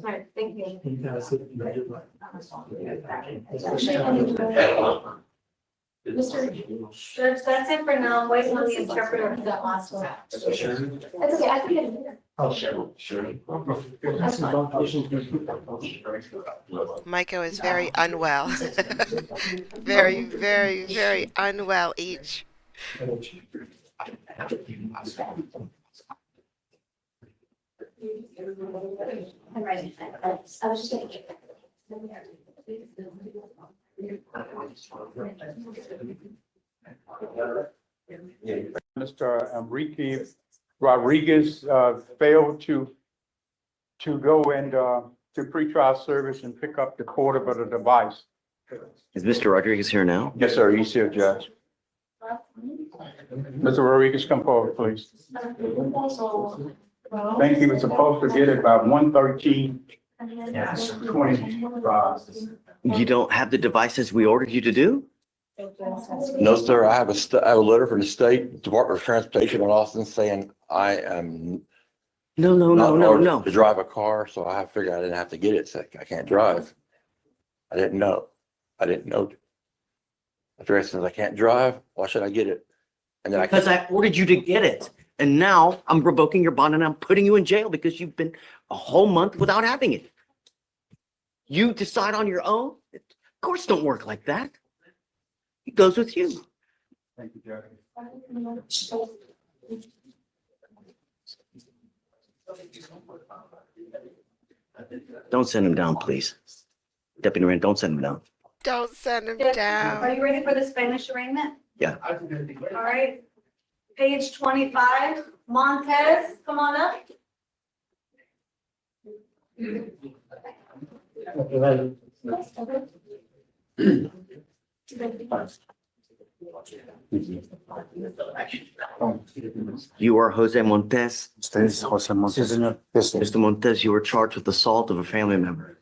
Sorry, thank you. Mr. Judge, that's it for now. I'm waiting on the interpreter for that last one. That's okay, I can get it here. Oh, sure. That's Miko is very unwell. Very, very, very unwell each. I'm ready. I was just gonna get that. Mr. Enrique Rodriguez failed to go and to pretrial service and pick up the portable device. Is Mr. Rodriguez here now? Yes, sir. He's here, Judge. Mr. Rodriguez, come forward, please. I think he was supposed to get it by 1:13:25. You don't have the devices we ordered you to do? No, sir. I have a letter from the State Department of Transportation in Austin saying I am No. to drive a car, so I figured I didn't have to get it. So I can't drive. I didn't know. After I said I can't drive, why should I get it? And then Because I ordered you to get it. And now I'm revoking your bond and I'm putting you in jail because you've been a whole month without having it. You decide on your own? Courts don't work like that. It goes with you. Thank you, Judge. Don't send him down, please. Deputy Rand, don't send him down. Don't send him Are down. you ready for the Spanish arraignment? Yeah. All right. Page 25, Montez, come on up. You are Jose Montes. Usted es José Montes. Sí, señor. Yes, sir. Mr. Montes, you were charged with assault of a family member.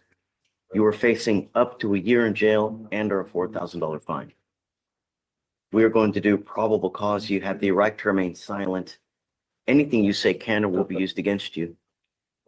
You are facing up to a year in jail and or a $4,000 fine. We are going to do probable cause. You have the right to remain silent. Anything you say can or will be used against you.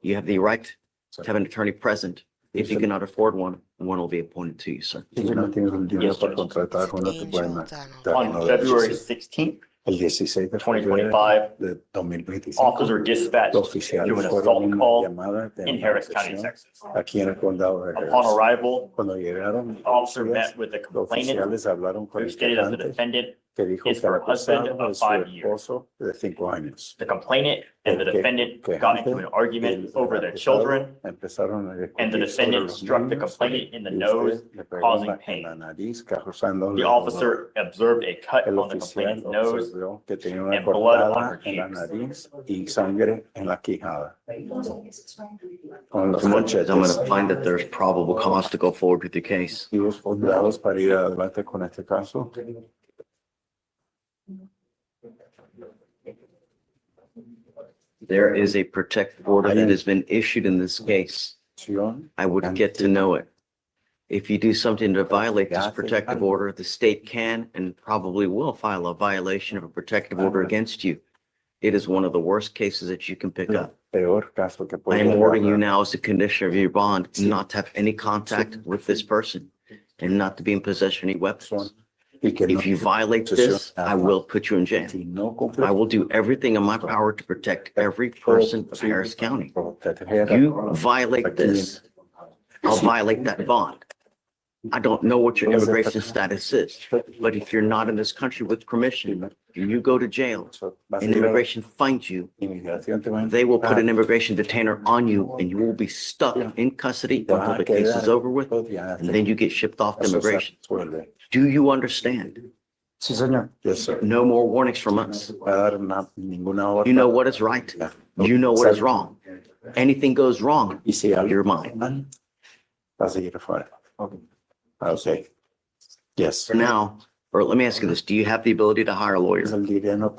You have the right to have an attorney present. If you cannot afford one, one will be appointed to you, sir. Si no tienes el dinero Yes, para sir. contratar, no te pueden dar On una February decisión. 16th, El 16 de 2025, de 2025. officers were dispatched Los oficiales to an fueron assault una call llamada de in una Harris County, agresión Texas. aquí en el condado de Upon Harris. arrival, Cuando llegaron, the officer los met with the complainant, oficiales hablaron con who el stated that the quejante defendant que dijo is que el her husband acusado of es su 5 years. esposo de 5 años. The complainant and the defendant got into an argument over their children, Empezaron a and the discutir sobre defendant los struck the niños, complainant in the y nose, usted le pegó causing en pain. la nariz, causándole The dolor. officer observed a cut El on the oficial complainant's nose observó que tenía una and blood on her cortada en la cheeks. nariz y sangre en la quijada. Con los Mr. Montes, I'm going to machetes find that there's probable cause to go forward with your case. y los fundados para ir adelante con este caso. There is a protective order that has been issued in this case. I would get to know it. If you do something to violate this protective order, the state can and probably will file a violation of a protective order against you. It is one of the worst cases that you can pick up. Peor caso que I puede am ordering you haber. now as a condition of your bond not to have any contact with this person and not to be in possession of any weapons. If you violate this, I will put you in jail. I will do everything in my power to protect every person of Harris County. You violate this, I'll violate that bond. I don't know what your immigration status is, but if you're not in this country with permission, and you go to jail and immigration finds you, they will put an immigration detainer on you and you will be stuck in custody until the case is over with, and then you get shipped off to immigration. Do you understand? Sí, señor. Yes, sir. No more warnings from us. You know what is right. You know what is wrong. Anything goes wrong, you're mine. Okay. Yes. For now, or let me ask you this, do you have the ability to hire a lawyer? No.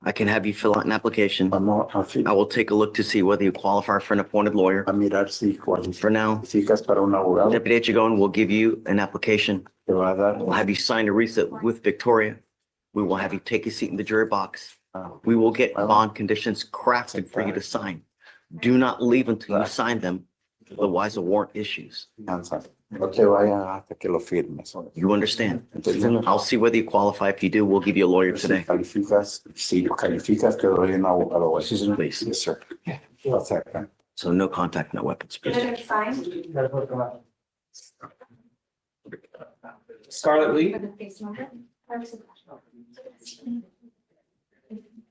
I can have you fill out an application. I will take a look to see whether you qualify for an appointed lawyer. For now, Deputy Echegoan will give you an application. We'll have you sign a receipt with Victoria. We will have you take a seat in the jury box. We will get bond conditions crafted for you to sign. Do not leave until you sign them, otherwise a warrant issues. You understand? I'll see whether you qualify. If you do, we'll give you a lawyer today. Please. Yes, sir. So no contact, no weapons. please. Scarlett Lee.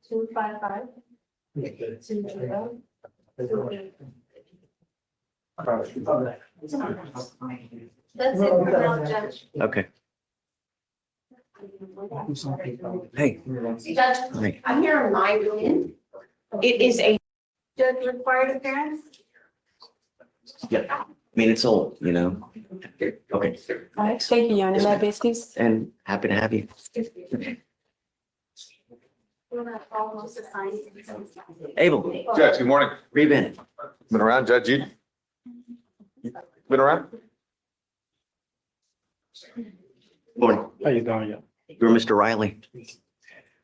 255. 220. That's it for now, Judge. Okay. Hey. Judge, Hi. I'm here in my room. It is a judge required appearance. Yeah. I mean, it's old, you know? Okay. All right, thank you, Your Honor. May I base, please? And happy to have you. Almost assigned. Abel. Judge, good morning. Reed Bennett. Been around, Judge? You been around? Morning. How you doing? You're Mr. Riley.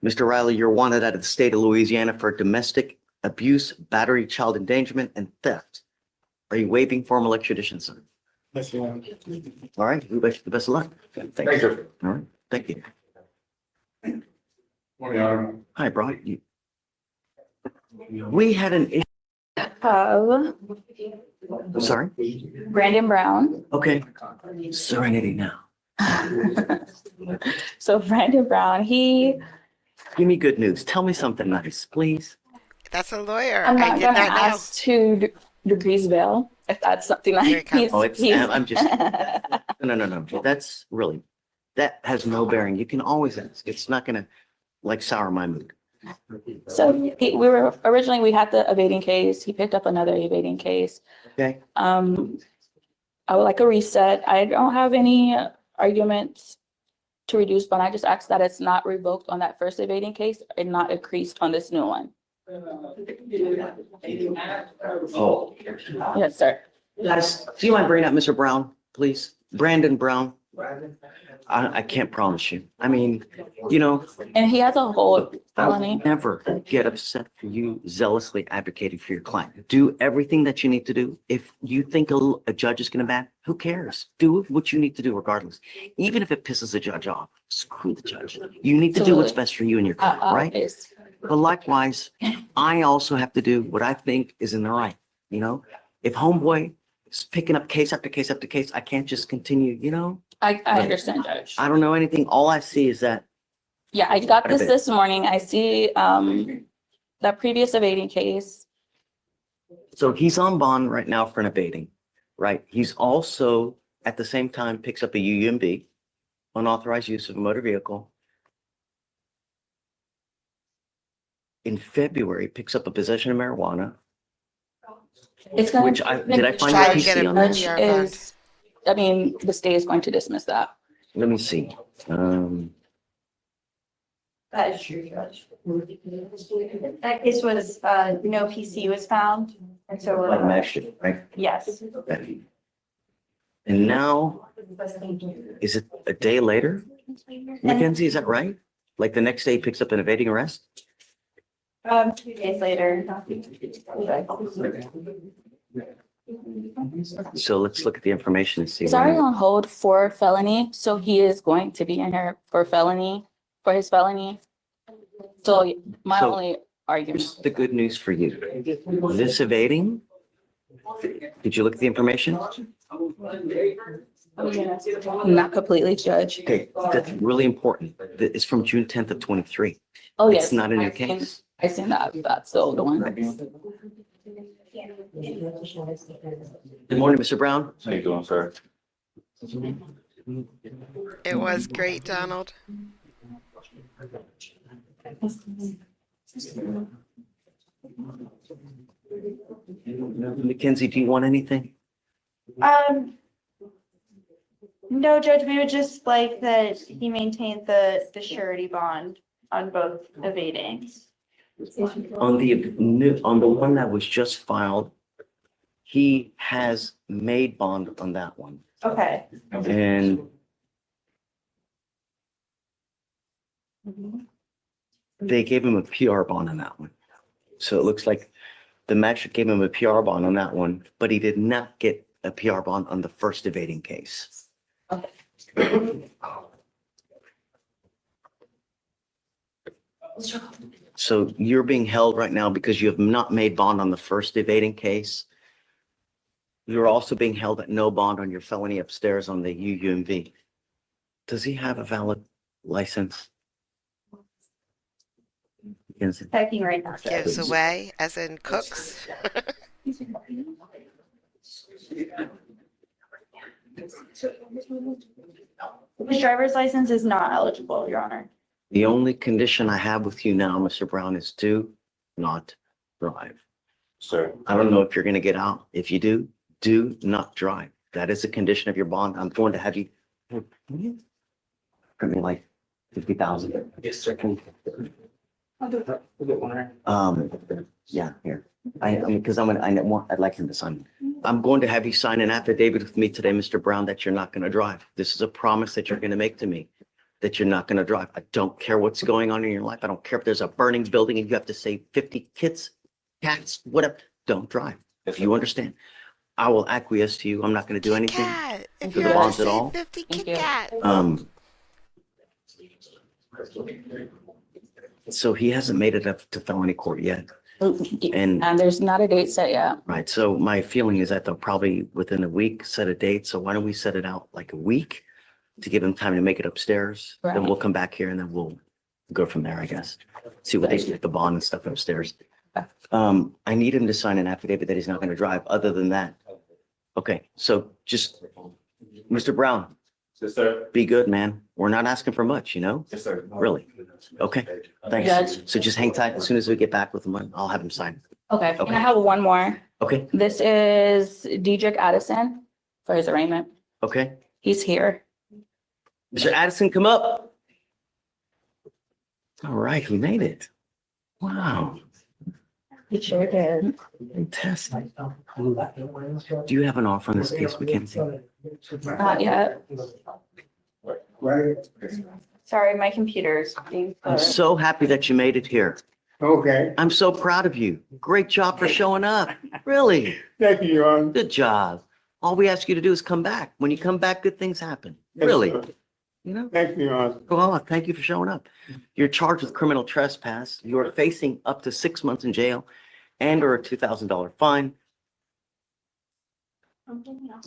Mr. Riley, you're wanted out of the state of Louisiana for domestic abuse, battery, child endangerment, and theft. Are you waiving formal extradition, sir? Yes, you are. All right, we wish you the best of luck. Thank Thank you. you. All right, thank you. Morning, Your Honor. Hi, Brock. We had an issue. Have Sorry? Brandon Brown. Okay. Serenity now. So Brandon Brown, Give me good news. Tell me something nice, please. That's a lawyer. I'm I not did gonna not know. ask 2 degrees bail if that's something Here like it comes. Oh, it's, I'm just, no. That's really, that has no bearing. You can always ask. It's not gonna like sour my mood. So we had the evading case. He picked up another evading case. Okay. I would like a reset. I don't have any arguments to reduce, but I just ask that it's not revoked on that first evading case and not increased on this new one. Oh, Yes, sir. guys, do you mind bringing up Mr. Brown, please? Brandon Brown. I can't promise you. I mean, you know, And he has a whole I felony. will never get upset for you zealously advocating for your client. Do everything that you need to do. If you think a judge is going to ban, who cares? Do what you need to do regardless. Even if it pisses the judge off, screw the judge. You need to do what's best for you and your client, right? Is But likewise, I also have to do what I think is in the right. You know, if homeboy is picking up case after case after case, I can't just continue, you know? I understand, Judge. I don't know anything. All I see is that Yeah, I got Quite a this bit. this morning. I see that previous evading case. so he's on bond right now for an evading, right? He's also at the same time picks up a UUMB, unauthorized use of a motor vehicle. In February, picks up a possession of marijuana, It's going which did I find Try your to get PC a on that? Judge PR bond. is, I mean, the state is going to dismiss that. Let me see. That is true, Judge. That case was, no PC was found, and so. Like Mesh, right? Yes. And now, is it a day later? Mackenzie, is that right? Like the next day he picks up an evading arrest? 2 days later. So let's look at the information and see. He's already on hold for felony, so he is going to be in here for his felony. So my So- only argument. Here's the good news for you. This evading Did you look at the information? Not completely, Judge. Okay, that's really important. It's from June 10th of 23. Oh, yes. It's not a new case. I seen that. That's the older one. Good morning, Mr. Brown. How you doing, sir? It was great, Donald. Mackenzie, do you want anything? No, Judge, we would just like that he maintained the surety bond on both evadings. On the one that was just filed, he has made bond on that one. Okay. And they gave him a PR bond on that one. So it looks like the magistrate gave him a PR bond on that one, but he did not get a PR bond on the first evading case. So you're being held right now because you have not made bond on the first evading case. You're also being held at no bond on your felony upstairs on the UUMV. Does he have a valid license? Checking right now. Gives away, as in cooks. His driver's license is not eligible, Your Honor. The only condition I have with you now, Mr. Brown, is do not drive. Sir. I don't know if you're gonna get out. If you do not drive. That is a condition of your bond. I'm going to have you. Give me like 50,000. Yes, sir. Yeah, here. Because I'd like him to sign. I'm going to have you sign an affidavit with me today, Mr. Brown, that you're not gonna drive. This is a promise that you're gonna make to me, that you're not gonna drive. I don't care what's going on in your life. I don't care if there's a burning building and you have to save 50 kids, cats, whatever. Don't drive. If you understand, I will acquiesce to you. I'm not gonna do anything Cat, if to you're the gonna bonds at say all. 50 Kit Kat. So he hasn't made it up to felony court yet. And there's not a date set yet. Right, so my feeling is that they'll probably within a week set a date, so why don't we set it out like a week to give them time to make it upstairs? Then we'll come back here and then we'll go from there, I guess. See what they do with the bond and stuff upstairs. I need him to sign an affidavit that he's not gonna drive, other than that. Okay, so just, Mr. Brown, Yes, sir. be good, man. We're not asking for much, you know? Yes, sir. Really? Okay, thanks. Judge. So just hang tight. As soon as we get back with him, I'll have him sign. Okay, Okay. and I have one more. Okay, This is Dedrick Addison for his arraignment. okay. He's here. Mr. Addison, come up. All right, he made it. Wow, He sure did. fantastic. Do you have an offer on this case, Mackenzie? Not yet. Sorry, my computer's being I'm slow. so happy that you made it here. Okay, I'm so proud of you. Great job for showing up. Really, thank you, Your Honor. good job. All we ask you to do is come back. When you come back, good things happen. Yes, Really, sir. you know? Thank you, Your Honor. Well, thank you for showing up. You're charged with criminal trespass. You are facing up to 6 months in jail and or a $2,000 fine.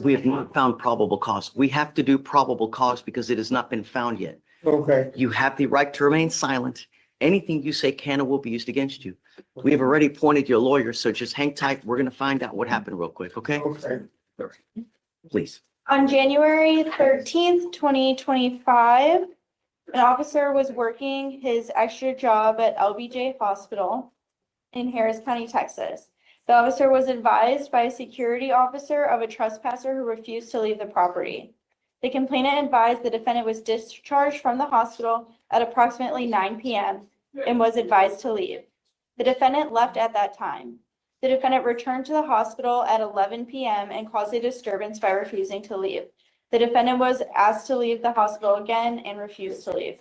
We have not found probable cause. We have to do probable cause because it has not been found yet. Okay, You have the right to remain silent. Anything you say can or will be used against you. We have already appointed your lawyer, so just hang tight. We're gonna find out what happened real quick, okay? okay. Please. On January 13th, 2025, an officer was working his extra job at LBJ Hospital in Harris County, Texas. The officer was advised by a security officer of a trespasser who refused to leave the property. The complainant advised the defendant was discharged from the hospital at approximately 9 p.m. and was advised to leave. The defendant left at that time. The defendant returned to the hospital at 11 p.m. and caused a disturbance by refusing to leave. The defendant was asked to leave the hospital again and refused to leave.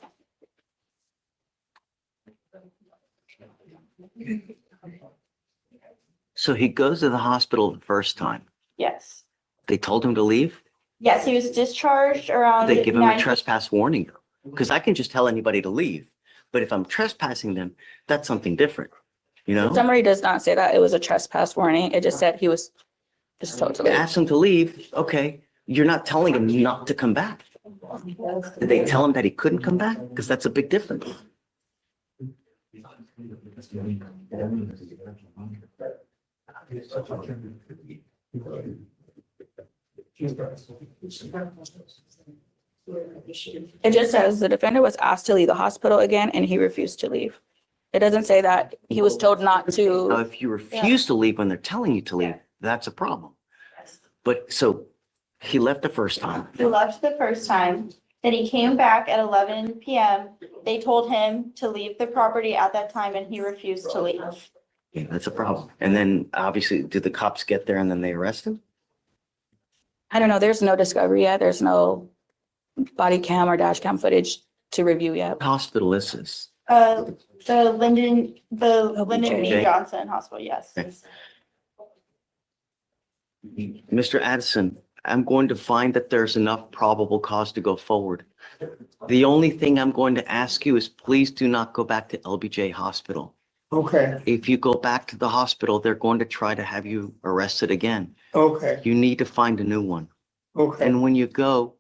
So he goes to the hospital the first time. Yes. They told him to leave? Yes, he was discharged around They give him a 9. trespass warning, because I can just tell anybody to leave. But if I'm trespassing them, that's something different, you know? The summary does not say that it was a trespass warning. It just said he was Just totally. Ask him to leave. Okay. You're not telling him not to come back. Did they tell him that he couldn't come back? Because that's a big difference. It just says the defendant was asked to leave the hospital again and he refused to leave. It doesn't say that he was told not Now, to. if you refuse to leave when they're telling you to leave, that's a problem. But so he left the first time. He left the first time, then he came back at 11 PM. They told him to leave the property at that time and he refused to leave. Yeah, that's a problem. And then obviously, did the cops get there and then they arrest him? I don't know. There's no discovery yet. There's no body cam or dash cam footage to review yet. What hospital is this? The Lyndon B. Okay. Johnson Hospital, yes. Okay. Mr. Addison, I'm going to find that there's enough probable cause to go forward. The only thing I'm going to ask you is please do not go back to LBJ Hospital. Okay, If you go back to the hospital, they're going to try to have you arrested again. okay, You need to find a new one. okay. And when you go,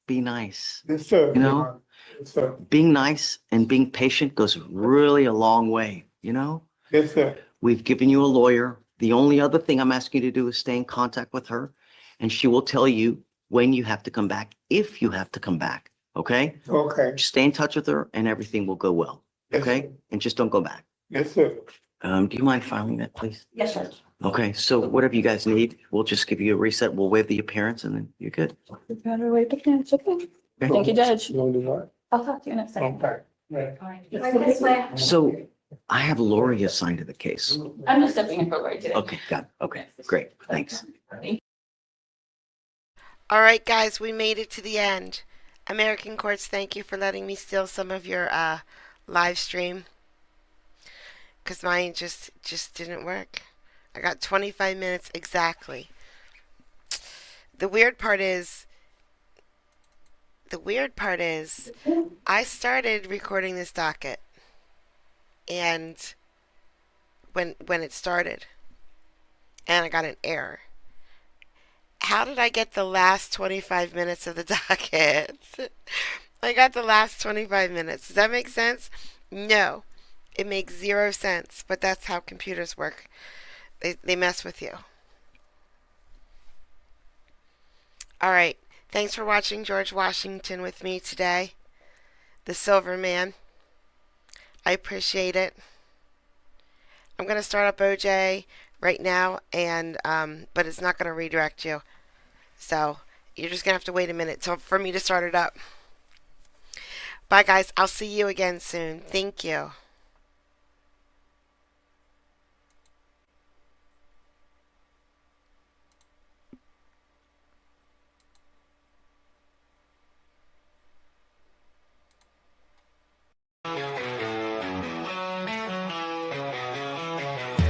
be nice. Yes, sir. You know? Yes, sir. Being nice and being patient goes really a long way, you know? Yes, sir. We've given you a lawyer. The only other thing I'm asking you to do is stay in contact with her, and she will tell you when you have to come back, if you have to come back, okay? Okay. Just stay in touch with her and everything will go well, Yes, okay? And just don't go back. Yes, sir. Do you mind filing that, please? Yes, sir. Okay, so whatever you guys need, we'll just give you a reset. We'll waive the appearance and then you're good. Better wait, but it's okay. Thank you, Judge. You want to do what? I'll talk to you in a second. Okay. Yeah. So I have Lori assigned to the case. I'm just stepping in for Lori today. Okay, got it. Okay, great. Thanks. All right, guys, we made it to the end. American Courts, thank you for letting me steal some of your live stream. Because mine just didn't work. I got 25 minutes exactly. The weird part is, I started recording this docket, and when it started, and I got an error. How did I get the last 25 minutes of the docket? I got the last 25 minutes. Does that make sense? No. It makes 0 sense, but that's how computers work. They mess with you. All right. Thanks for watching George Washington with me today. The Silver Man. I appreciate it. I'm going to start up OJ right now, and but it's not going to redirect you. So you're just going to have to wait a minute for me to start it up. Bye, guys. I'll see you again soon. Thank you.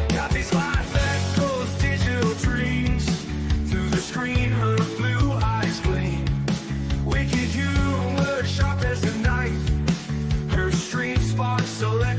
Got these lights that goes digital dreams through the screen, her blue eyes gleam. Wicked humor, sharp as a knife. Her stream sparks electric.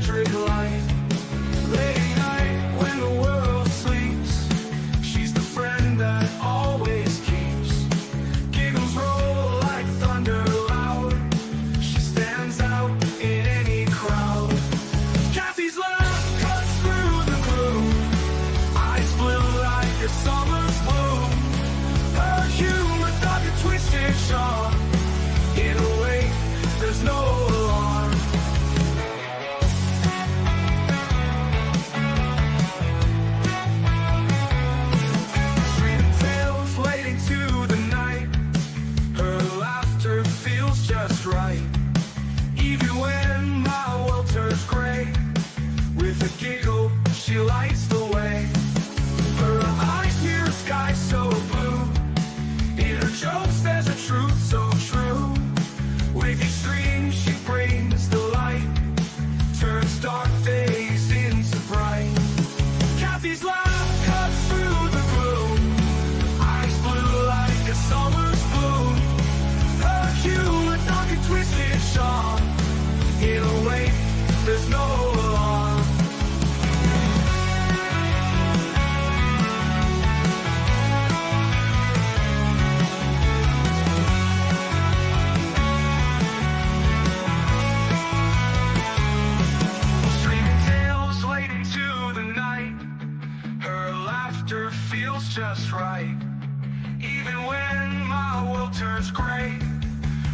turns gray.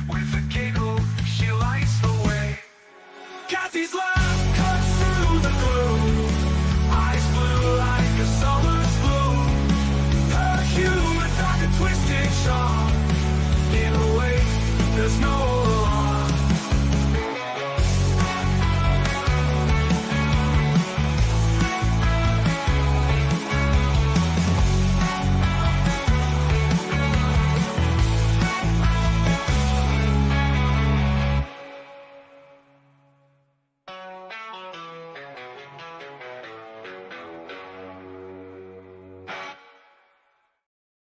With a giggle, she lights the way. Kathy's laugh cuts through the gloom. Eyes blue like a summer's bloom. Her humor dark and twisted, sharp. In a way, there's no